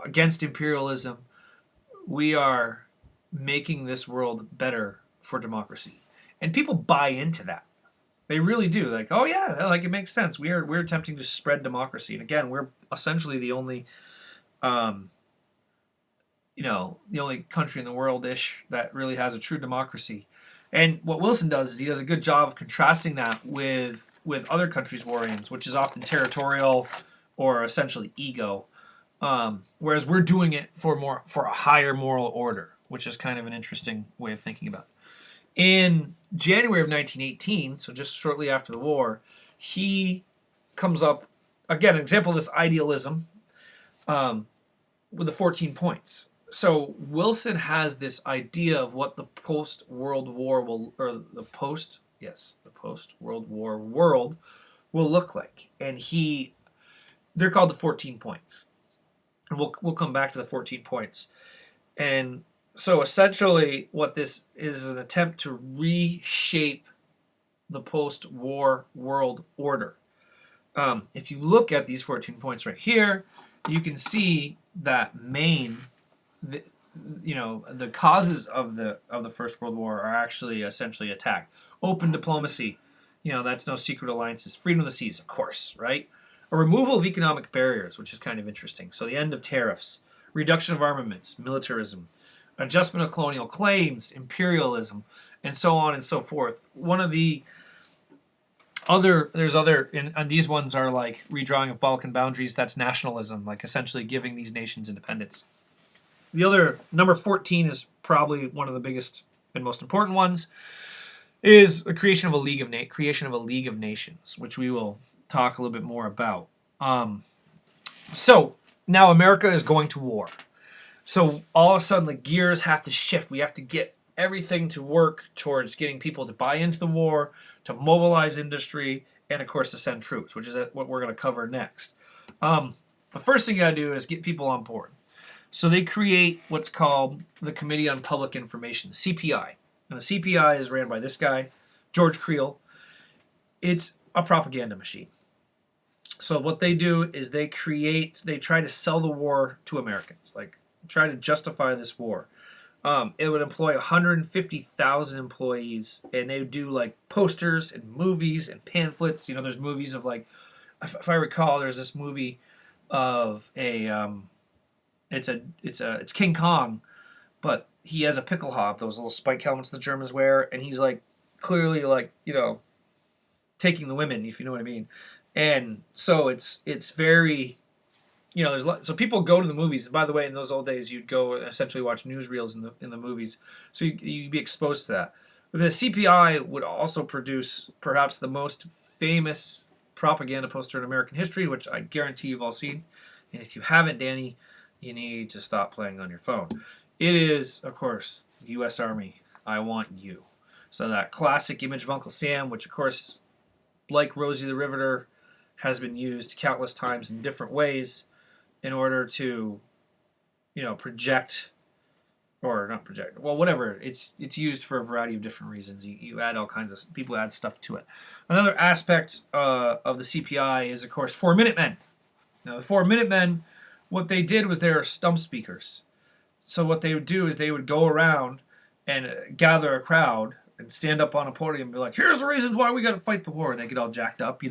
against imperialism. We are making this world better for democracy, and people buy into that. They really do. Like, oh yeah, like it makes sense. We're attempting to spread democracy, and again, we're essentially the only, the only country in the world-ish that really has a true democracy. And what Wilson does is he does a good job of contrasting that with other countries' war aims, which is often territorial or essentially ego, whereas we're doing it for a higher moral order, which is kind of an interesting way of thinking about it. In January of 1918, so just shortly after the war, he comes up, again, an example of this idealism with the 14 points. So Wilson has this idea of what the post-World War the post-World War world will look like. And they're called the 14 points. And we'll come back to the 14 points. And so essentially what this is an attempt to reshape the post-war world order. If you look at these 14 points right here, you can see that the causes of the First World War are actually essentially attacked. Open diplomacy, that's no secret alliances. Freedom of the seas, of course, right? A removal of economic barriers, which is kind of interesting. So the end of tariffs, reduction of armaments, militarism, adjustment of colonial claims, imperialism, and so on and so forth. One of the and these ones are like redrawing of Balkan boundaries. That's nationalism, like essentially giving these nations independence. The other, number 14, is probably one of the biggest and most important ones, is the creation of a League of Nations, which we will talk a little bit more about. So now America is going to war. So all of a sudden the gears have to shift. We have to get everything to work towards getting people to buy into the war, to mobilize industry, and of course to send troops, which is what we're going to cover next. The first thing you got to do is get people on board. So they create what's called the Committee on Public Information, the CPI. And the CPI is ran by this guy, George Creel. It's a propaganda machine. So what they do is they try to sell the war to Americans, like try to justify this war. It would employ 150,000 employees, and they would do like posters and movies and pamphlets. There's movies of like, if I recall, there's this movie of it's King Kong, but he has a pickle hop, those little spike helmets the Germans wear, and he's like clearly like taking the women, if you know what I mean. And so it's very so people go to the movies. By the way, in those old days, you'd go essentially watch newsreels in the movies, so you'd be exposed to that. The CPI would also produce perhaps the most famous propaganda poster in American history, which I guarantee you've all seen. And if you haven't, Danny, you need to stop playing on your phone. It is, of course, U.S. Army, I want you. So that classic image of Uncle Sam, which, of course, like Rosie the Riveter, has been used countless times in different ways in order to, project, or not project, well, whatever. It's used for a variety of different reasons. You add all kinds of, people add stuff to it. Another aspect of the CPI is, of course, 4 Minutemen. Now, the 4 Minutemen, what they did was they were stump speakers. So what they would do is they would go around and gather a crowd and stand up on a podium and be like, here's the reasons why we got to fight the war. And they get all jacked up,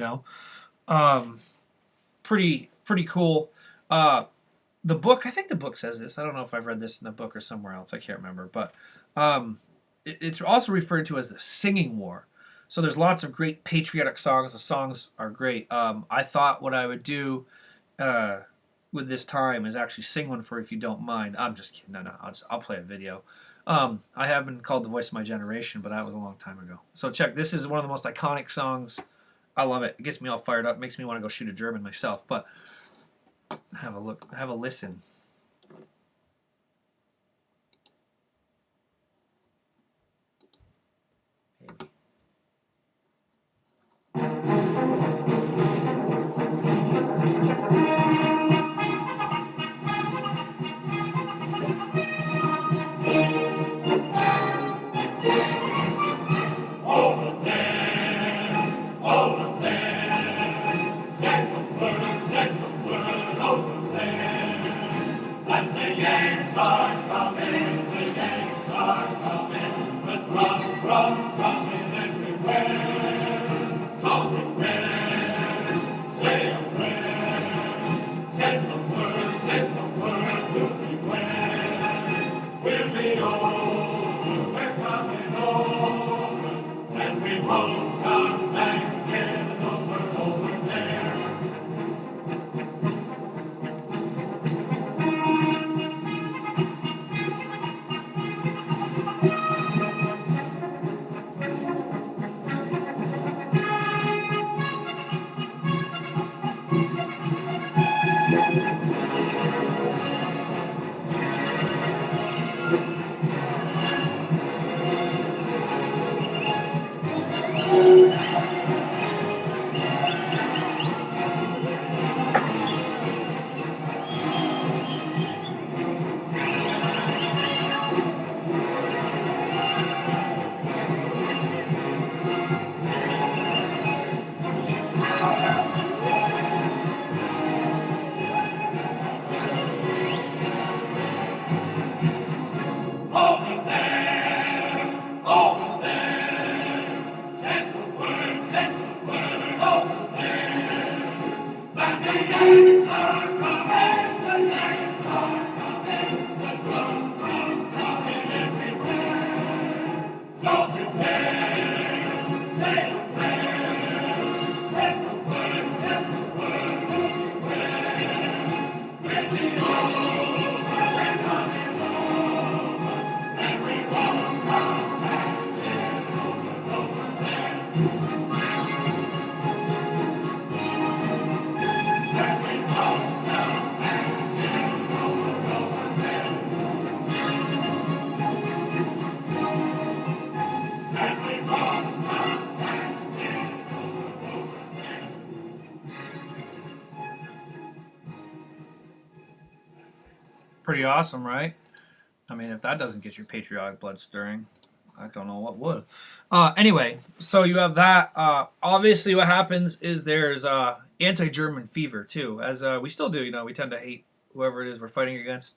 Pretty cool. The book, I think the book says this. I don't know if I've read this in the book or somewhere else. I can't remember. But it's also referred to as the singing war. So there's lots of great patriotic songs. The songs are great. I thought what I would do with this time is actually sing one for, if you don't mind. I'm just kidding. No, I'll play a video. I have been called the voice of my generation, but that was a long time ago. So check. This is one of the most iconic songs. I love it. It gets me all fired up. Makes me want to go shoot a German myself. But have a look. Have a listen. Maybe. Pretty awesome, right? I mean, if that doesn't get your patriotic blood stirring, I don't know what would. Anyway, so you have that. Obviously, what happens is there's anti-German fever too, as we still do. We tend to hate whoever it is we're fighting against.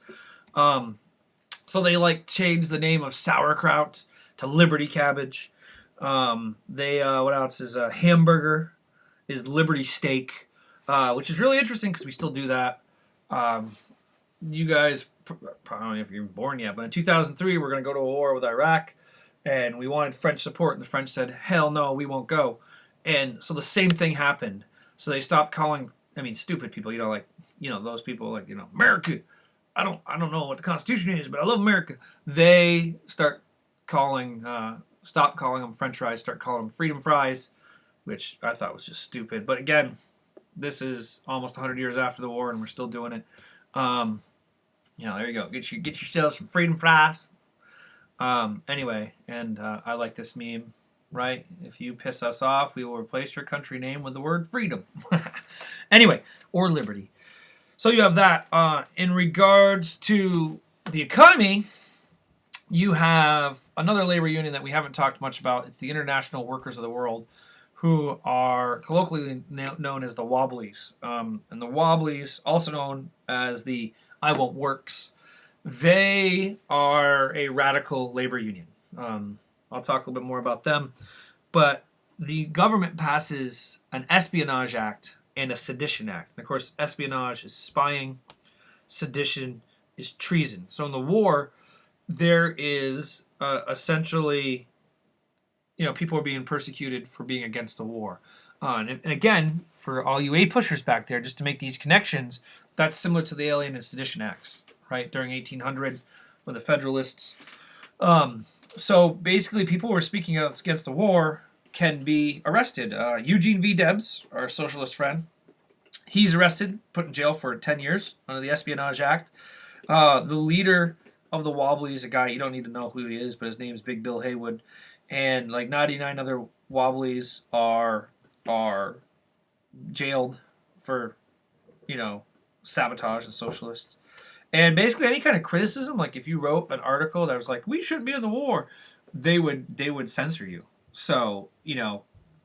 So they change the name of sauerkraut to Liberty cabbage. They what else is hamburger is Liberty steak, which is really interesting because we still do that. You guys probably don't know if you're even born yet, but in 2003 we're going to go to a war with Iraq, and we wanted French support, and the French said, "Hell no, we won't go." And so the same thing happened. So they stopped calling. I mean, stupid people. Those people like America. I don't know what the Constitution is, but I love America. They stop calling them French fries, start calling them freedom fries, which I thought was just stupid. But again, this is almost 100 years after the war, and we're still doing it. There you go. Get yourselves some freedom fries. Anyway, and I like this meme, right? If you piss us off, we will replace your country name with the word freedom. Anyway, or liberty. So you have that. In regards to the economy, you have another labor union that we haven't talked much about. It's the International Workers of the World, who are colloquially known as the Wobblies. And the Wobblies, also known as the I Won't Works, they are a radical labor union. I'll talk a little bit more about them. But the government passes an Espionage Act and a Sedition Act. And of course, espionage is spying, sedition is treason. So in the war, there is essentially, people are being persecuted for being against the war. And again, for all you A-pushers back there, just to make these connections, that's similar to the Alien and Sedition Acts, right, during 1800 with the Federalists. So basically, people who are speaking out against the war can be arrested. Eugene V. Debs, our socialist friend, he's arrested, put in jail for 10 years under the Espionage Act. The leader of the Wobblies, a guy, you don't need to know who he is, but his name is Big Bill Haywood. And like 99 other Wobblies are jailed for, sabotage the socialists. And basically any kind of criticism, like if you wrote an article that was like, we shouldn't be in the war, they would censor you. So,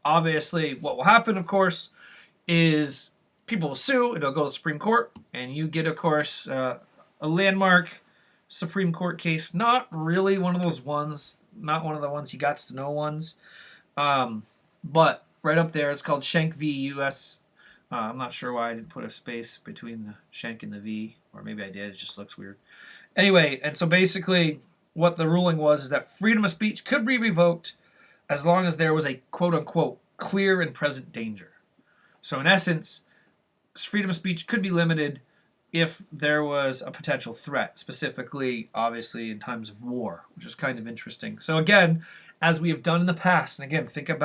obviously what will happen, of course, is people will sue, it'll go to the Supreme Court, and you get, of course, a landmark Supreme Court case. Not really one of those ones, not one of the ones you got to know ones. But right up there, it's called Schenck v. U.S. I'm not sure why I didn't put a space between the Schenck and the V, or maybe I did, it just looks weird. Anyway, and so basically what the ruling was is that freedom of speech could be revoked as long as there was a quote-unquote clear and present danger. So in essence, freedom of speech could be limited if there was a potential threat, specifically, obviously, in times of war, which is kind of interesting. So again, as we have done in the past, and again, think of,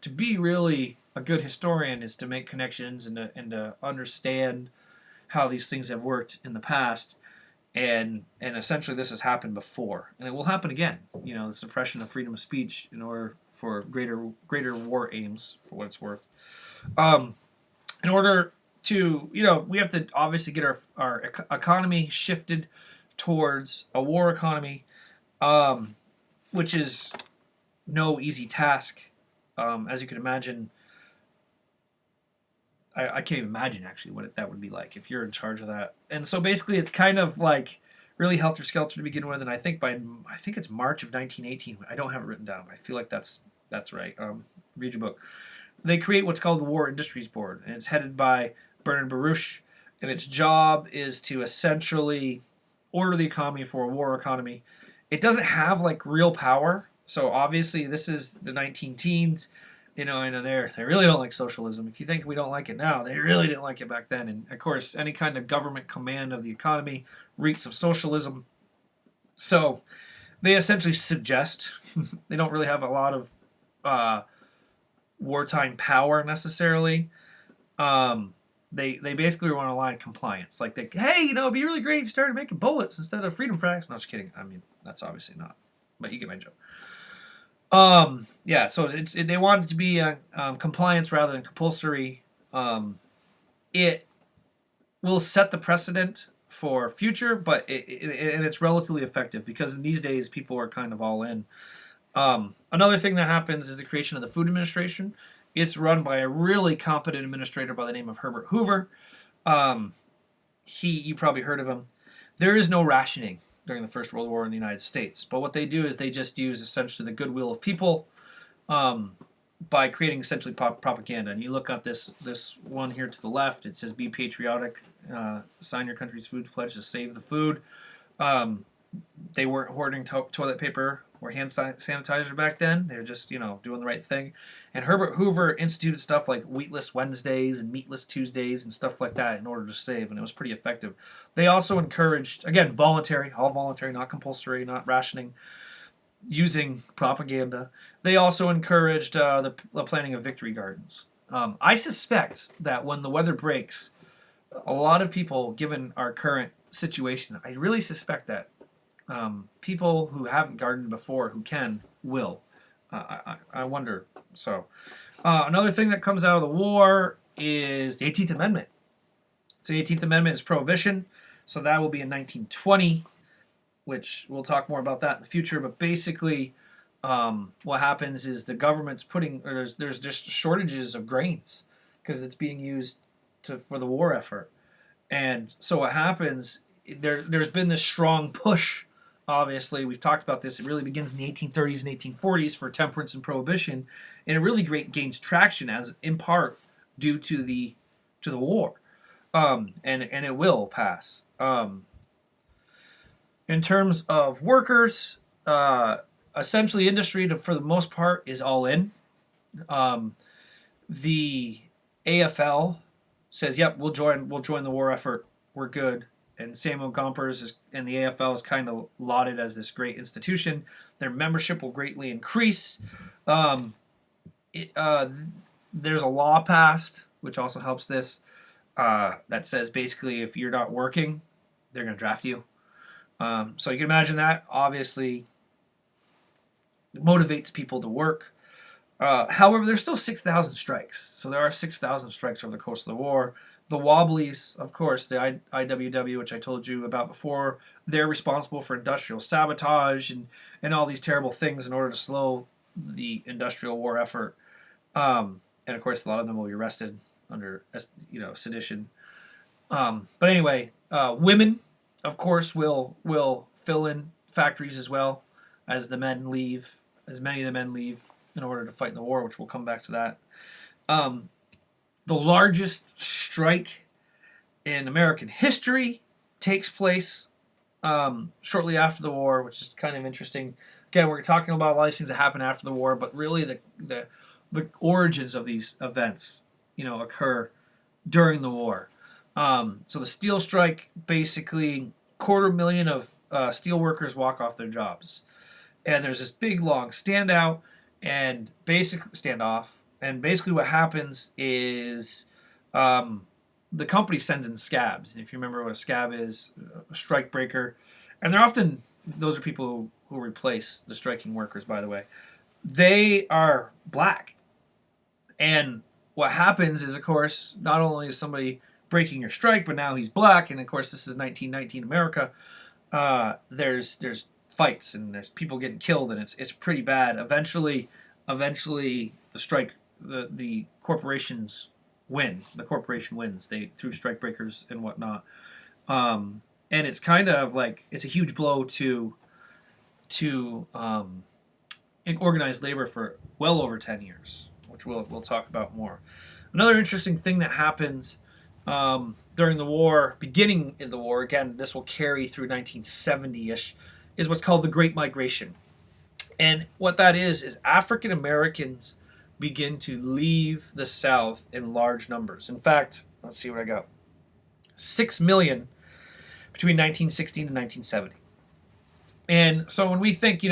to be really a good historian is to make connections and to understand how these things have worked in the past. And essentially this has happened before, and it will happen again. The suppression of freedom of speech in order for greater war aims, for what it's worth. In order to, we have to obviously get our economy shifted towards a war economy, which is no easy task. As you can imagine, I can't even imagine actually what that would be like if you're in charge of that. And so basically it's kind of like really helter-skelter to begin with, and I think it's March of 1918. I don't have it written down, but I feel like that's right. Read your book. They create what's called the War Industries Board, and it's headed by Bernard Baruch, and its job is to essentially order the economy for a war economy. It doesn't have like real power, so obviously this is the 19-teens. I know they really don't like socialism. If you think we don't like it now, they really didn't like it back then. And of course, any kind of government command of the economy reeks of socialism. So they essentially suggest, they don't really have a lot of wartime power necessarily. They basically want to align compliance. Like, hey, it'd be really great if you started making bullets instead of freedom frags. No, just kidding. I mean, that's obviously not. But you get my joke. So they want it to be compliance rather than compulsory. It will set the precedent for future, but it's relatively effective because in these days people are kind of all in. Another thing that happens is the creation of the Food Administration. It's run by a really competent administrator by the name of Herbert Hoover. You probably heard of him. There is no rationing during the First World War in the United States. But what they do is they just use essentially the goodwill of people by creating essentially propaganda. And you look at this one here to the left. It says, "Be patriotic, sign your country's food pledge to save the food." Um, they weren't hoarding toilet paper or hand sanitizer back then. They were just, doing the right thing. And Herbert Hoover instituted stuff like wheatless Wednesdays and meatless Tuesdays and stuff like that in order to save, and it was pretty effective. They also encouraged, again, all voluntary, not compulsory, not rationing, using propaganda. They also encouraged the planting of victory gardens. I suspect that when the weather breaks, a lot of people, given our current situation, I really suspect that people who haven't gardened before, who can, will. I wonder. So, another thing that comes out of the war is the 18th Amendment. So the 18th Amendment is prohibition. So that will be in 1920, which we'll talk more about that in the future. But basically, what happens is the government's there's just shortages of grains because it's being used for the war effort. And so what happens, there's been this strong push. Obviously, we've talked about this. It really begins in the 1830s and 1840s for temperance and prohibition, and it really gains traction in part due to the war, and it will pass. In terms of workers, essentially industry for the most part is all in. The AFL says, "Yep, we'll join the war effort. We're good." And Samuel Gompers and the AFL is kind of lauded as this great institution. Their membership will greatly increase. There's a law passed, which also helps this, that says basically if you're not working, they're going to draft you. So you can imagine that. Obviously, it motivates people to work. However, there's still 6,000 strikes. So there are 6,000 strikes over the course of the war. The Wobblies, of course, the IWW, which I told you about before, they're responsible for industrial sabotage and all these terrible things in order to slow the industrial war effort. And of course, a lot of them will be arrested under, sedition. But anyway, women, of course, will fill in factories as well as the men leave, as many of the men leave in order to fight in the war, which we'll come back to that. The largest strike in American history takes place shortly after the war, which is kind of interesting. Again, we're talking about a lot of these things that happen after the war, but really the origins of these events, occur during the war. So the steel strike, basically, 250,000 of steel workers walk off their jobs, and there's this big long standoff. And basically what happens is the company sends in scabs. And if you remember what a scab is, a strike breaker. And those are people who replace the striking workers, by the way. They are black. And what happens is, of course, not only is somebody breaking your strike, but now he's black. And of course, this is 1919 America. There's fights and there's people getting killed, and it's pretty bad. Eventually the strike, the corporations win. The corporation wins. Through strike breakers and whatnot. And it's kind of like it's a huge blow to organized labor for well over 10 years, which we'll talk about more. Another interesting thing that happens during the war, beginning in the war, again, this will carry through 1970-ish, is what's called the Great Migration. And what that is African Americans begin to leave the South in large numbers. In fact, let's see what I got. 6 million between 1916 and 1970. And so when we think,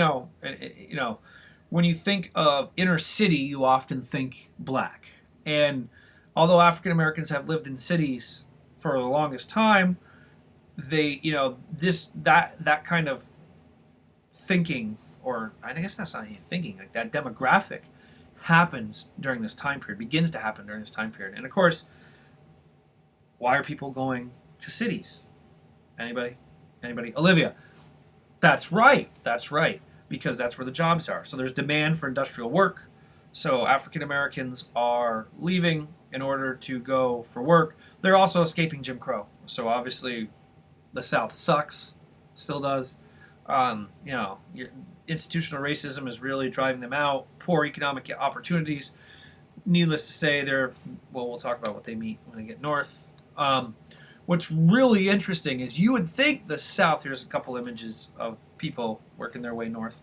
when you think of inner city, you often think black. And although African Americans have lived in cities for the longest time, they, that kind of thinking, or I guess that's not even thinking, like that demographic happens during this time period, begins to happen during this time period. And of course, why are people going to cities? Anybody? Olivia? That's right. Because that's where the jobs are. So there's demand for industrial work. So African Americans are leaving in order to go for work. They're also escaping Jim Crow. So obviously the South sucks, still does. Your institutional racism is really driving them out. Poor economic opportunities. Needless to say, we'll talk about what they mean when they get north. What's really interesting is you would think the South. Here's a couple images of people working their way north.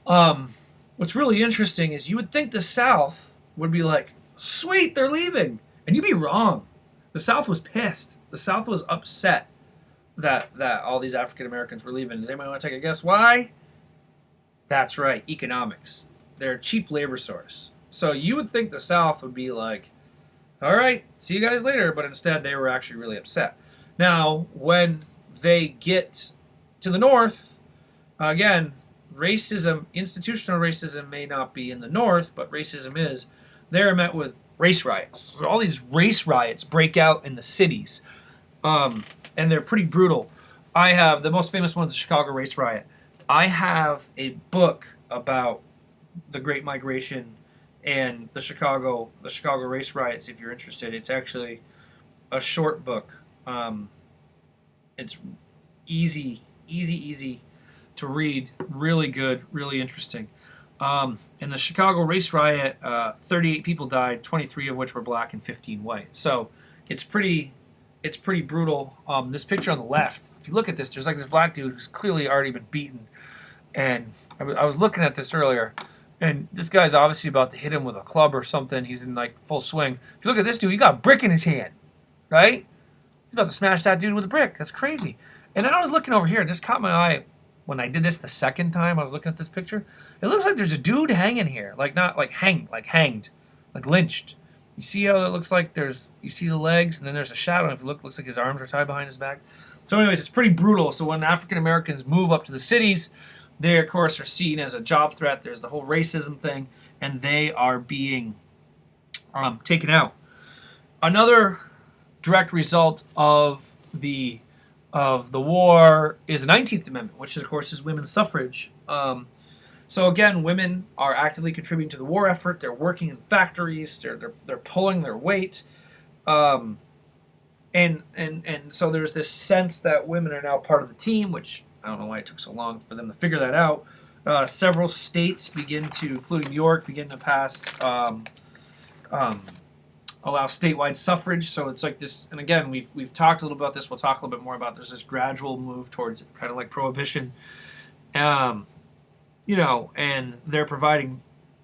What's really interesting is you would think the South would be like, sweet, they're leaving. And you'd be wrong. The South was pissed. The South was upset that all these African Americans were leaving. Does anybody want to take a guess why? That's right, economics. They're a cheap labor source. So you would think the South would be like, all right, see you guys later. But instead, they were actually really upset. Now, when they get to the North, again, racism, institutional racism may not be in the North, but racism is. They're met with race riots. So all these race riots break out in the cities, and they're pretty brutal. I have the most famous one's the Chicago race riot. I have a book about the Great Migration and the Chicago race riots. If you're interested, it's actually a short book. It's easy to read. Really good, really interesting. In the Chicago race riot, 38 people died, 23 of which were black and 15 white. So it's pretty brutal. This picture on the left, if you look at this, there's like this black dude who's clearly already been beaten. And I was looking at this earlier, and this guy's obviously about to hit him with a club or something. He's in like full swing. If you look at this dude, he got a brick in his hand, right? He's about to smash that dude with a brick. That's crazy. And then I was looking over here, and this caught my eye when I did this the second time. I was looking at this picture. It looks like there's a dude hanging here, like not like hanged, like lynched. You see how it looks like you see the legs, and then there's a shadow. And if you look, it looks like his arms are tied behind his back. So anyways, it's pretty brutal. So when African Americans move up to the cities, they, of course, are seen as a job threat. There's the whole racism thing, and they are being taken out. Another direct result of the war is the 19th Amendment, which, of course, is women's suffrage. So again, women are actively contributing to the war effort. They're working in factories. They're pulling their weight, and so there's this sense that women are now part of the team, which I don't know why it took so long for them to figure that out. Several states including New York, begin to pass allow statewide suffrage. So it's like this, and again, we've talked a little about this. We'll talk a little bit more about. There's this gradual move towards kind of like prohibition. And they're providing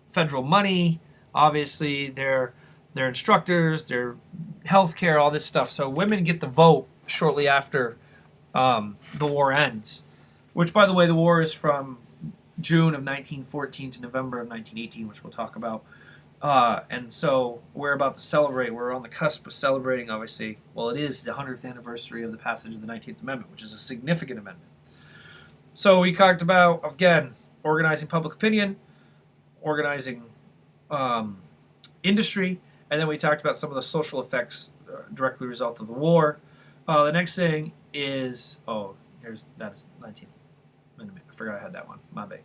federal money. Obviously, they're instructors, their healthcare, all this stuff. So women get the vote shortly after the war ends. Which, by the way, the war is from June of 1914 to November of 1918, which we'll talk about. And so we're about to celebrate. We're on the cusp of celebrating, obviously. Well, it is the 100th anniversary of the passage of the 19th Amendment, which is a significant amendment. So we talked about, again, organizing public opinion, organizing industry, and then we talked about some of the social effects directly result of the war. The next thing is, that is 19th Amendment. I forgot I had that one. My bad.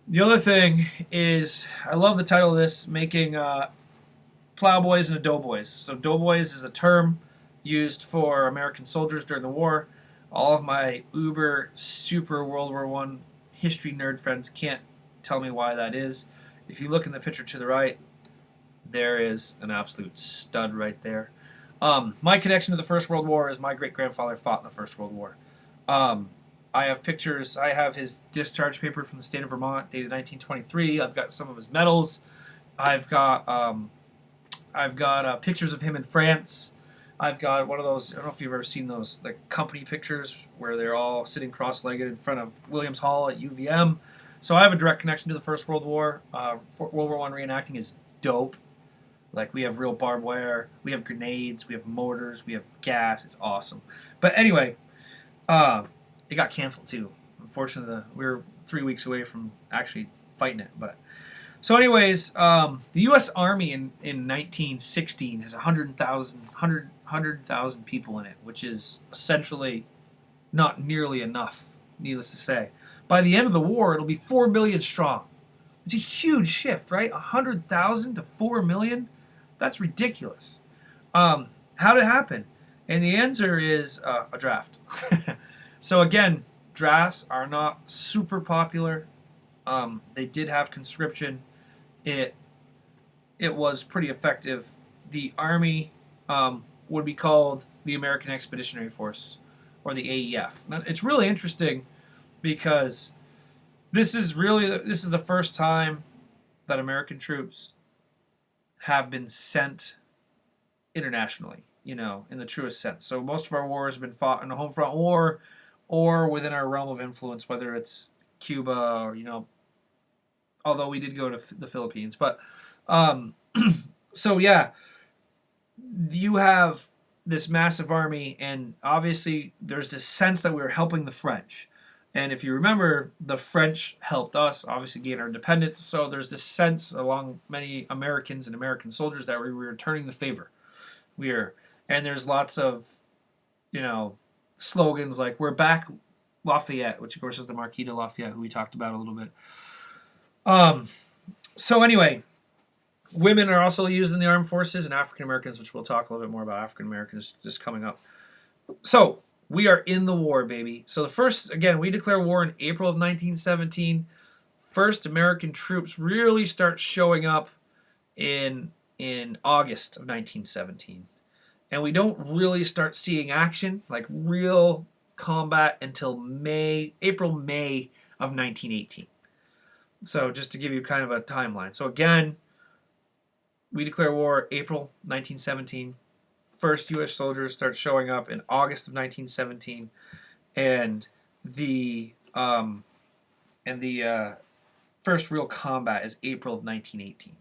The other thing is, I love the title of this, making plowboys into doughboys. So doughboys is a term used for American soldiers during the war. All of my uber super World War I history nerd friends can't tell me why that is. If you look in the picture to the right, there is an absolute stud right there. My connection to the First World War is my great-grandfather fought in the First World War. I have pictures. I have his discharge paper from the state of Vermont, dated 1923. I've got some of his medals. I've got pictures of him in France. I've got one of those. I don't know if you've ever seen those like company pictures where they're all sitting cross-legged in front of Williams Hall at UVM. So I have a direct connection to the First World War. World War I reenacting is dope. Like, we have real barbed wire, we have grenades, we have mortars, we have gas. It's awesome. But anyway, it got canceled too. Unfortunately, we were 3 weeks away from actually fighting it. But so anyways, the U.S. Army in 1916 has 100,000 people in it, which is essentially not nearly enough, needless to say. By the end of the war, it'll be 4 million strong. It's a huge shift, right? 100,000 to 4 million? That's ridiculous. How did it happen? And the answer is a draft. So again, drafts are not super popular. They did have conscription. It was pretty effective. The Army would be called the American Expeditionary Force, or the AEF. Now, it's really interesting because this is the first time that American troops have been sent internationally, in the truest sense. So most of our wars have been fought in a home front war or within our realm of influence, whether it's Cuba or, although we did go to the Philippines. But so yeah, you have this massive army, and obviously there's this sense that we were helping the French. And if you remember, the French helped us obviously gain our independence. So there's this sense along many Americans and American soldiers that we were returning the favor. And there's lots of, slogans like "We're back, Lafayette," which of course is the Marquis de Lafayette, who we talked about a little bit. So anyway, women are also used in the armed forces, and African Americans, which we'll talk a little bit more about African Americans just coming up. So we are in the war, baby. So the first, again, we declare war in April of 1917. First American troops really start showing up in August of 1917. And we don't really start seeing action, like real combat, until April, May of 1918. So just to give you kind of a timeline. So again, we declare war April 1917. First U.S. soldiers start showing up in August of 1917, and the first real combat is April of 1918.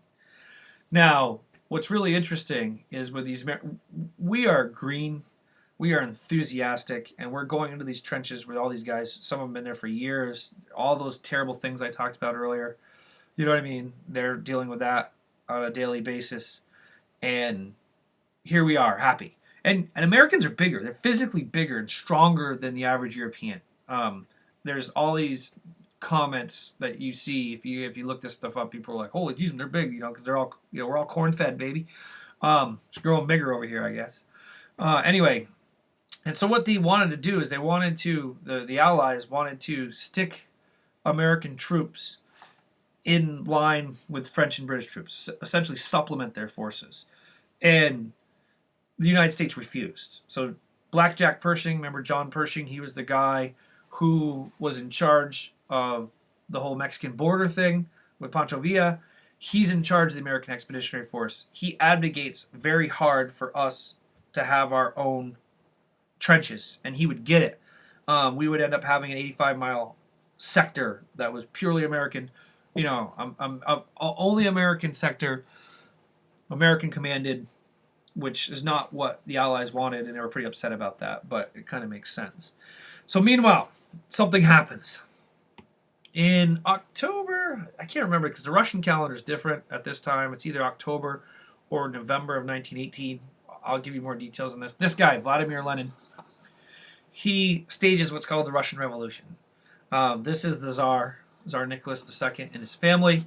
Now, what's really interesting is with these, we are green, we are enthusiastic, and we're going into these trenches with all these guys. Some of them have been there for years. All those terrible things I talked about earlier, you know what I mean? They're dealing with that on a daily basis, and here we are, happy. And Americans are bigger. They're physically bigger and stronger than the average European. There's all these comments that you see if you look this stuff up. People are like, "Holy jeez, they're big," because they're all, we're all corn fed, baby. It's growing bigger over here, I guess. Anyway, and so what they wanted to do is they wanted to the Allies wanted to stick American troops in line with French and British troops, essentially supplement their forces, and the United States refused. So Blackjack Pershing, remember John Pershing? He was the guy who was in charge of the whole Mexican border thing with Pancho Villa. He's in charge of the American Expeditionary Force. He advocates very hard for us to have our own trenches, and he would get it. We would end up having an 85-mile sector that was purely American, only American sector, American commanded, which is not what the Allies wanted, and they were pretty upset about that, but it kind of makes sense. So meanwhile, something happens. In October, I can't remember because the Russian calendar is different at this time. It's either October or November of 1918. I'll give you more details on this. This guy, Vladimir Lenin, he stages what's called the Russian Revolution. This is the Tsar Nicholas II, and his family.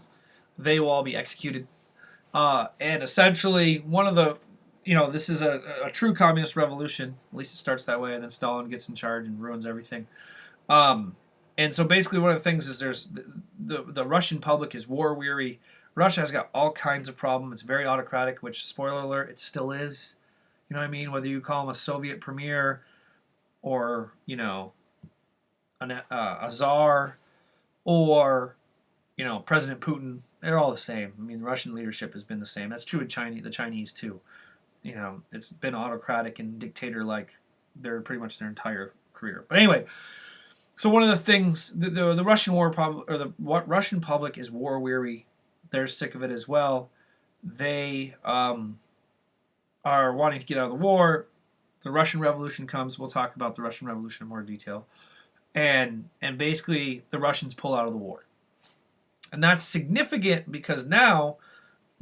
They will all be executed. And essentially, one of the, this is a true communist revolution. At least it starts that way, and then Stalin gets in charge and ruins everything. And so basically one of the things is there's the Russian public is war weary. Russia has got all kinds of problems. It's very autocratic, which, spoiler alert, it still is. You know what I mean? Whether you call him a Soviet premier or, a czar or, President Putin, they're all the same. I mean, Russian leadership has been the same. That's true in the Chinese too. It's been autocratic and dictator-like their pretty much their entire career. But anyway, so one of the things the Russian Russian public is war weary. They're sick of it as well. They are wanting to get out of the war. The Russian Revolution comes. We'll talk about the Russian Revolution in more detail. And basically the Russians pull out of the war. And that's significant because now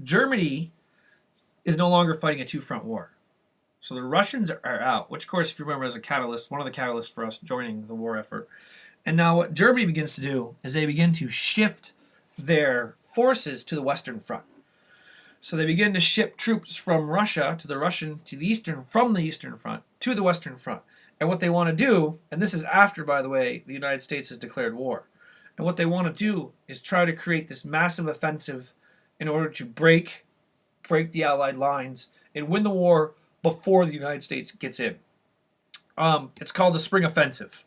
Germany is no longer fighting a two-front war. So the Russians are out, which of course, if you remember, is a catalyst, one of the catalysts for us joining the war effort. And now what Germany begins to do is they begin to shift their forces to the Western Front. So they begin to ship troops from Russia to the Eastern Front to the Western Front. And what they want to do, and this is after, by the way, the United States has declared war. And what they want to do is try to create this massive offensive in order to break the Allied lines and win the war before the United States gets in. It's called the Spring Offensive.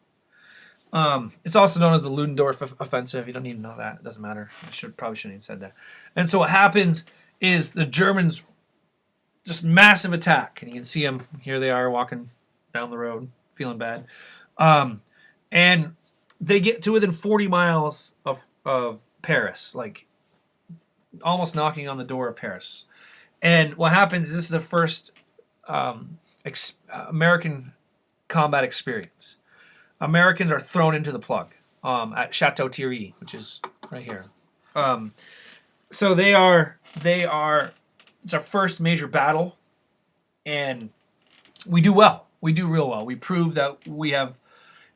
It's also known as the Ludendorff Offensive. You don't need to know that. It doesn't matter. Probably shouldn't have said that. And so what happens is the Germans just massive attack, and you can see them. Here they are walking down the road, feeling bad, and they get to within 40 miles of Paris, like almost knocking on the door of Paris. And what happens is this is the first American combat experience. Americans are thrown into the plug at Chateau Thierry, which is right here. So they are. It's our first major battle, and we do well. We do real well. We prove that we have,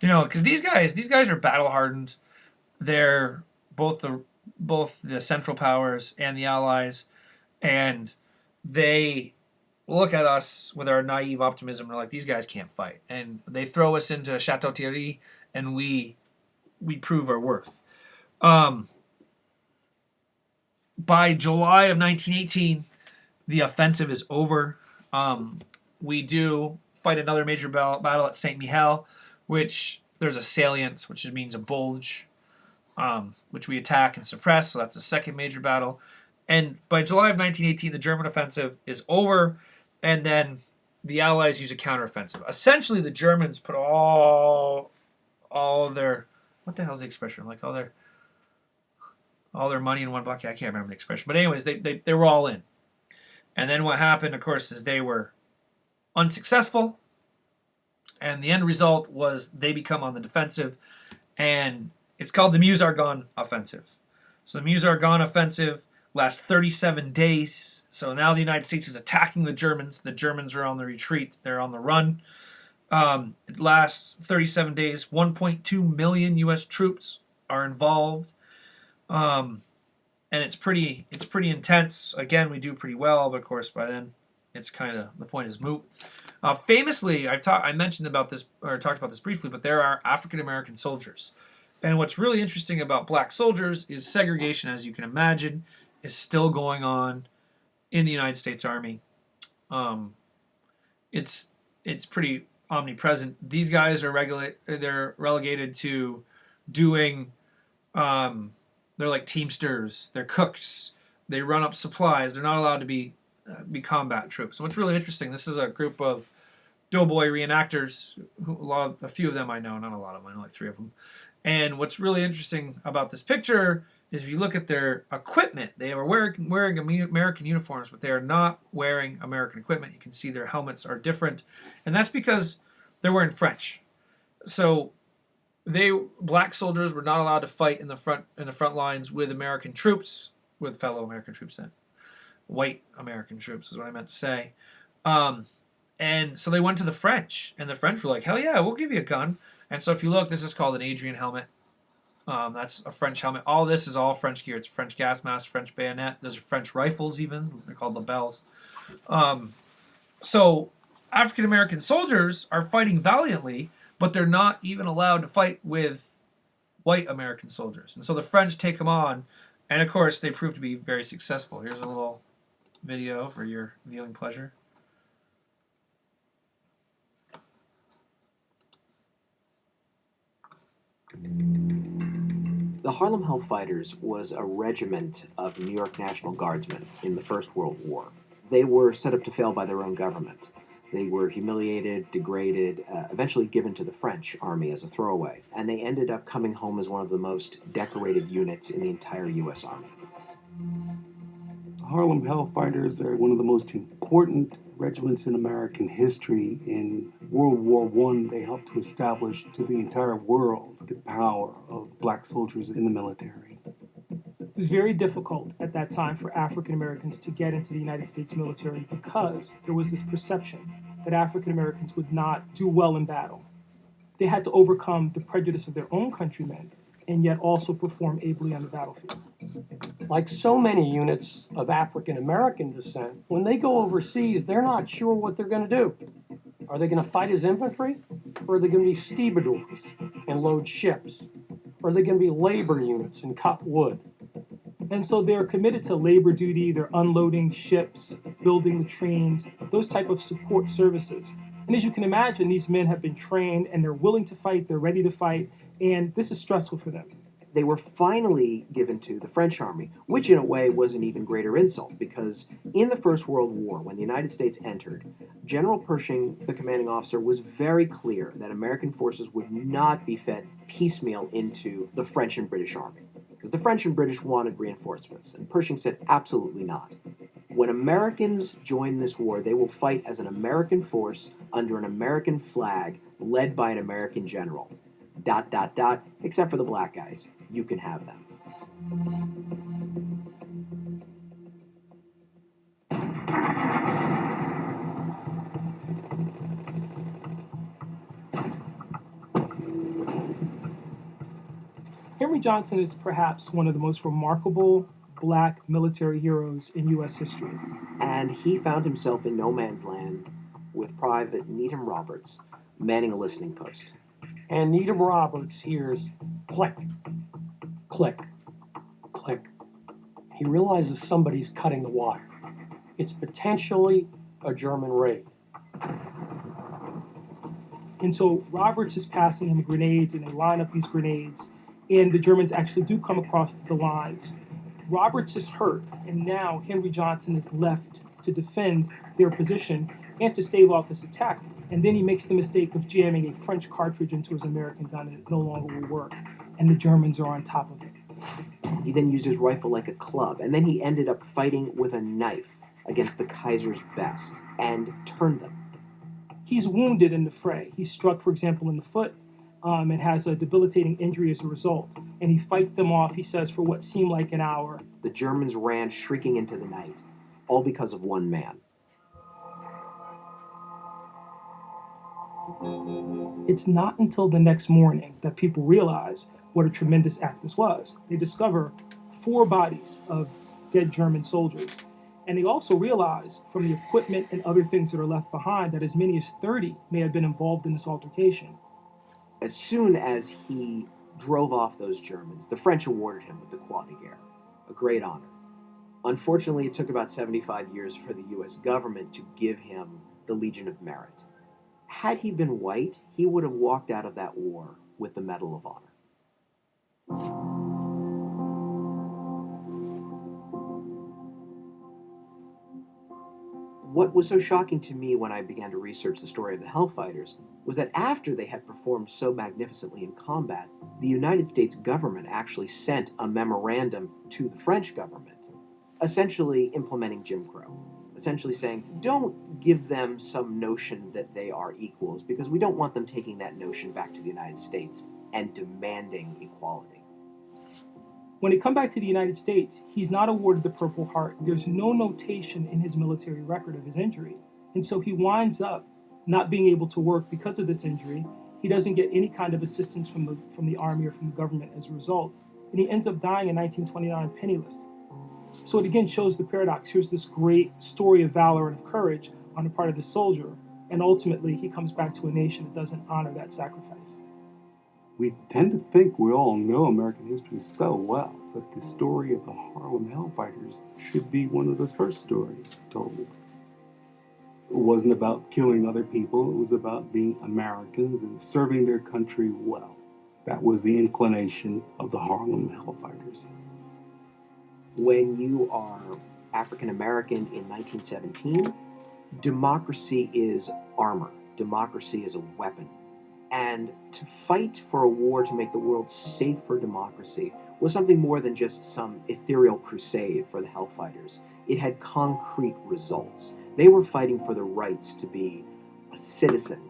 because these guys are battle hardened. They're both the Central Powers and the Allies, and they look at us with our naive optimism. They're like, these guys can't fight, and they throw us into Chateau Thierry, and we prove our worth. By July of 1918, the offensive is over. We do fight another major battle at Saint Mihiel, which there's a salient, which means a bulge, which we attack and suppress. So that's the second major battle. And by July of 1918, the German offensive is over, and then the Allies use a counteroffensive. Essentially, the Germans put all of their, what the hell is the expression? Like all their money in one bucket. I can't remember the expression. But anyways, they were all in. And then what happened, of course, is they were unsuccessful. And the end result was they become on the defensive. And it's called the Meuse-Argonne Offensive. So the Meuse-Argonne Offensive lasts 37 days. So now the United States is attacking the Germans. The Germans are on the retreat. They're on the run. It lasts 37 days. 1.2 million U.S. troops are involved. And it's pretty intense. Again, we do pretty well, but of course by then it's kind of, the point is moot. Famously, I mentioned about this, or talked about this briefly, but there are African American soldiers. And what's really interesting about black soldiers is segregation, as you can imagine, is still going on in the United States Army. It's pretty omnipresent. These guys are they're relegated to doing they're like teamsters, they're cooks, they run up supplies. They're not allowed to be combat troops. So what's really interesting, this is a group of doughboy reenactors. A few of them I know, not a lot of them. I know like 3 of them. And what's really interesting about this picture is if you look at their equipment, they are wearing American uniforms, but they are not wearing American equipment. You can see their helmets are different, and that's because they're wearing French. So black soldiers were not allowed to fight in the front lines with American troops, with fellow American troops then. White American troops is what I meant to say. And so they went to the French, and the French were like, hell yeah, we'll give you a gun. And so if you look, this is called an Adrian helmet. That's a French helmet. All this is all French gear. It's a French gas mask, French bayonet. There's French rifles even. They're called labels. So African American soldiers are fighting valiantly, but they're not even allowed to fight with white American soldiers. And so the French take them on, and of course they prove to be very successful. Here's a little video for your viewing pleasure. The Harlem Hellfighters was a regiment of New York National Guardsmen in the First World War. They were set up to fail by their own government. They were humiliated, degraded, eventually given to the French army as a throwaway, and they ended up coming home as one of the most decorated units in the entire U.S. Army. The Harlem Hellfighters are one of the most important regiments in American history. In World War I, they helped to establish to the entire world the power of black soldiers in the military. It was very difficult at that time for African Americans to get into the United States military because there was this perception that African Americans would not do well in battle. They had to overcome the prejudice of their own countrymen and yet also perform ably on the battlefield. Like so many units of African American descent, when they go overseas, they're not sure what they're going to do. Are they going to fight as infantry, Or are they going to be stevedores and load ships? Or are they going to be labor units and cut wood? And so they're committed to labor duty, they're unloading ships, building the trains, those type of support services. And as you can imagine, these men have been trained and they're willing to fight, they're ready to fight, and this is stressful for them. They were finally given to the French army, which in a way was an even greater insult because in the First World War, when the United States entered, General Pershing, the commanding officer, was very clear that American forces would not be fed piecemeal into the French and British army because the French and British wanted reinforcements, and Pershing said absolutely not. When Americans join this war, they will fight as an American force under an American flag led by an American general. ... except for the black guys. You can have them. Henry Johnson is perhaps one of the most remarkable black military heroes in U.S. history. And he found himself in no man's land with Private Needham Roberts manning a listening post. And Needham Roberts hears click, click, click. He realizes somebody's cutting the wire. It's potentially a German raid. And so Roberts is passing him grenades, and they line up these grenades, and the Germans actually do come across the lines. Roberts is hurt, and now Henry Johnson is left to defend their position and to stave off this attack. And then he makes the mistake of jamming a French cartridge into his American gun, and it no longer will work. And the Germans are on top of it. He then used his rifle like a club, and then he ended up fighting with a knife against the Kaiser's best and turned them. He's wounded in the fray. He's struck, for example, in the foot, and has a debilitating injury as a result. And he fights them off, he says, for what seemed like an hour. The Germans ran shrieking into the night, all because of one man. It's not until the next morning that people realize what a tremendous act this was. They discover 4 bodies of dead German soldiers. And they also realize from the equipment and other things that are left behind that as many as 30 may have been involved in this altercation. As soon as he drove off those Germans, the French awarded him with the Croix de Guerre, a great honor. Unfortunately, it took about 75 years for the U.S. government to give him the Legion of Merit. Had he been white, he would have walked out of that war with the Medal of Honor. What was so shocking to me when I began to research the story of the Hellfighters was that after they had performed so magnificently in combat, the United States government actually sent a memorandum to the French government, essentially implementing Jim Crow. Essentially saying, don't give them some notion that they are equals, because we don't want them taking that notion back to the United States and demanding equality. When they come back to the United States, he's not awarded the Purple Heart. There's no notation in his military record of his injury. And so he winds up not being able to work because of this injury. He doesn't get any kind of assistance from the army or from the government as a result. And he ends up dying in 1929 penniless. So it again shows the paradox. Here's this great story of valor and of courage on the part of the soldier, and ultimately he comes back to a nation that doesn't honor that sacrifice. We tend to think we all know American history so well, but the story of the Harlem Hellfighters should be one of the first stories told. It wasn't about killing other people, it was about being Americans and serving their country well. That was the inclination of the Harlem Hellfighters. When you are African American in 1917, democracy is armor. Democracy is a weapon. And to fight for a war to make the world safe for democracy was something more than just some ethereal crusade for the Hellfighters. It had concrete results. They were fighting for the rights to be a citizen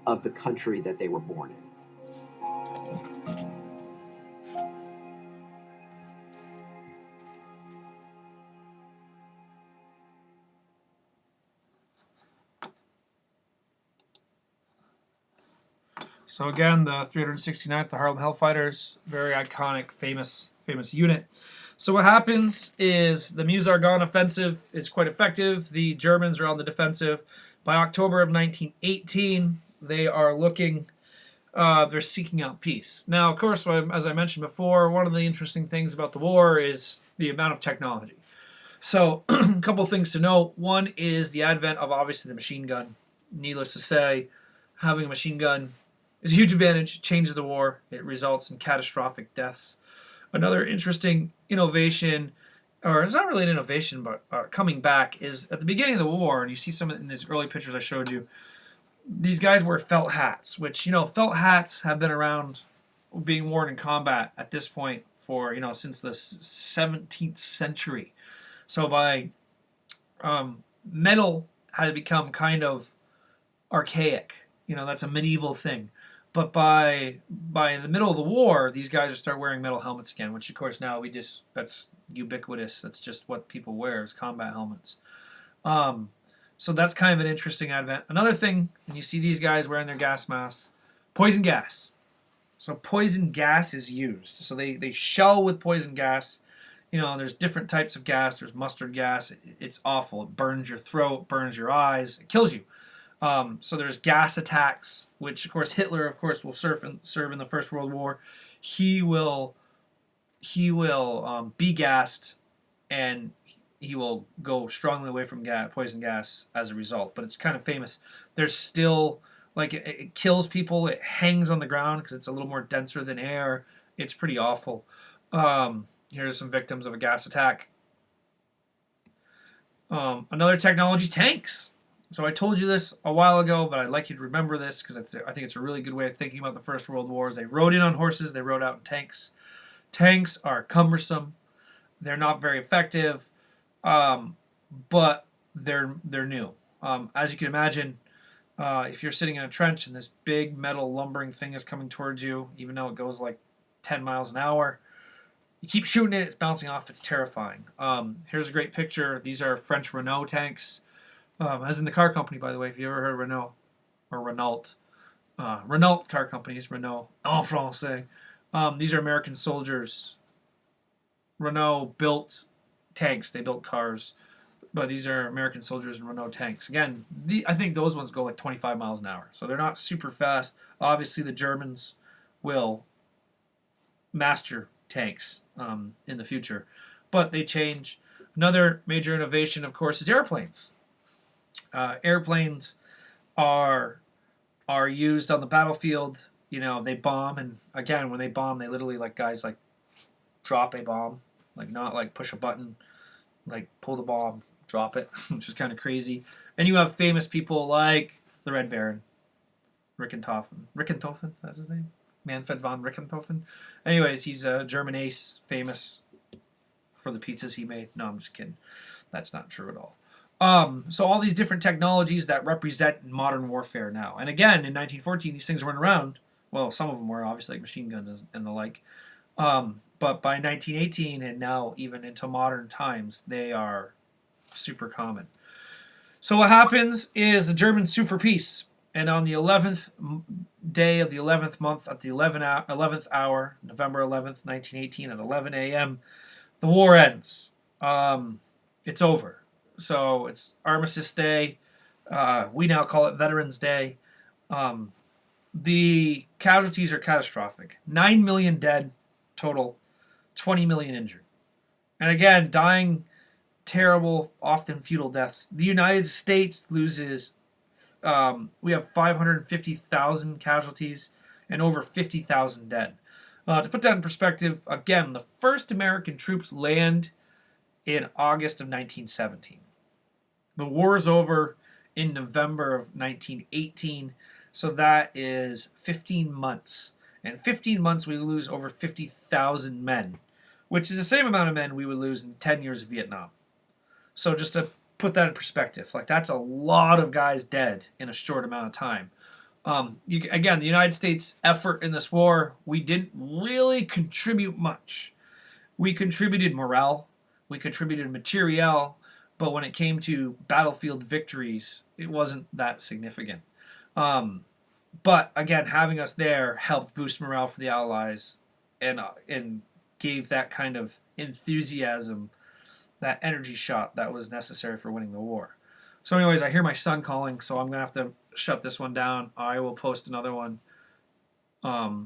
of the country that they were born in. So again, the 369th, the Harlem Hellfighters, very iconic, famous unit. So what happens is the Meuse-Argonne offensive is quite effective. The Germans are on the defensive. By October of 1918, they are looking they're seeking out peace. Now, of course, as I mentioned before, one of the interesting things about the war is the amount of technology. So, a couple things to note. One is the advent of obviously the machine gun. Needless to say, having a machine gun is a huge advantage. It changes the war. It results in catastrophic deaths. Another interesting innovation, or it's not really an innovation, but coming back, is at the beginning of the war, and you see some in these early pictures I showed you, these guys wear felt hats, which, felt hats have been around being worn in combat at this point for, since the 17th century. So by metal had become kind of archaic. That's a medieval thing. But by the middle of the war, these guys are start wearing metal helmets again, which of course now that's ubiquitous. That's just what people wear is combat helmets. So that's kind of an interesting advent. Another thing, and you see these guys wearing their gas masks, poison gas. So poison gas is used. So they shell with poison gas. There's different types of gas. There's mustard gas. It's awful. It burns your throat, burns your eyes. It kills you. So there's gas attacks, which of course Hitler, of course, will serve in the First World War. He will be gassed, and he will go strongly away from poison gas as a result. But it's kind of famous. There's still it kills people. It hangs on the ground because it's a little more denser than air. It's pretty awful. Here's some victims of a gas attack. Another technology, tanks. So I told you this a while ago, but I'd like you to remember this because I think it's a really good way of thinking about the First World War. They rode in on horses. They rode out in tanks. Tanks are cumbersome. They're not very effective, but they're new. As you can imagine, if you're sitting in a trench and this big metal lumbering thing is coming towards you, even though it goes like 10 miles an hour, you keep shooting it, it's bouncing off, it's terrifying. Here's a great picture. These are French Renault tanks. As in the car company, by the way, if you ever heard of Renault or Renault. Renault car companies, Renault en français. These are American soldiers. Renault built tanks, they built cars, but these are American soldiers and Renault tanks. Again, I think those ones go like 25 miles an hour, so they're not super fast. Obviously, the Germans will master tanks in the future, but they change. Another major innovation, of course, is airplanes. Airplanes are used on the battlefield. They bomb, and again, when they bomb, they literally guys drop a bomb, not push a button, pull the bomb, drop it, which is kind of crazy. And you have famous people like the Red Baron, Richthofen, that's his name, Manfred von Richthofen. Anyways, he's a German ace, famous for the pizzas he made. No, I'm just kidding. That's not true at all. So all these different technologies that represent modern warfare now. And again, in 1914, these things weren't around. Well, some of them were, obviously, like machine guns and the like. But by 1918 and now even into modern times, they are super common. So what happens is the Germans sue for peace. And on the 11th day of the 11th month at the 11th hour, November 11th, 1918 at 11 a.m., the war ends. It's over. So it's Armistice Day. We now call it Veterans Day. The casualties are catastrophic. 9 million dead total, 20 million injured. And again, dying terrible, often futile deaths. The United States loses, we have 550,000 casualties and over 50,000 dead. To put that in perspective, again, the first American troops land in August of 1917. The war is over in November of 1918, so that is 15 months. And in 15 months, we lose over 50,000 men, which is the same amount of men we would lose in 10 years of Vietnam. So just to put that in perspective, that's a lot of guys dead in a short amount of time. Again, the United States' effort in this war, we didn't really contribute much. We contributed morale, we contributed materiel, but when it came to battlefield victories, it wasn't that significant. But again, having us there helped boost morale for the Allies and gave that kind of enthusiasm, that energy shot that was necessary for winning the war. So anyways, I hear my son calling, so I'm going to have to shut this one down. I will post another one Um,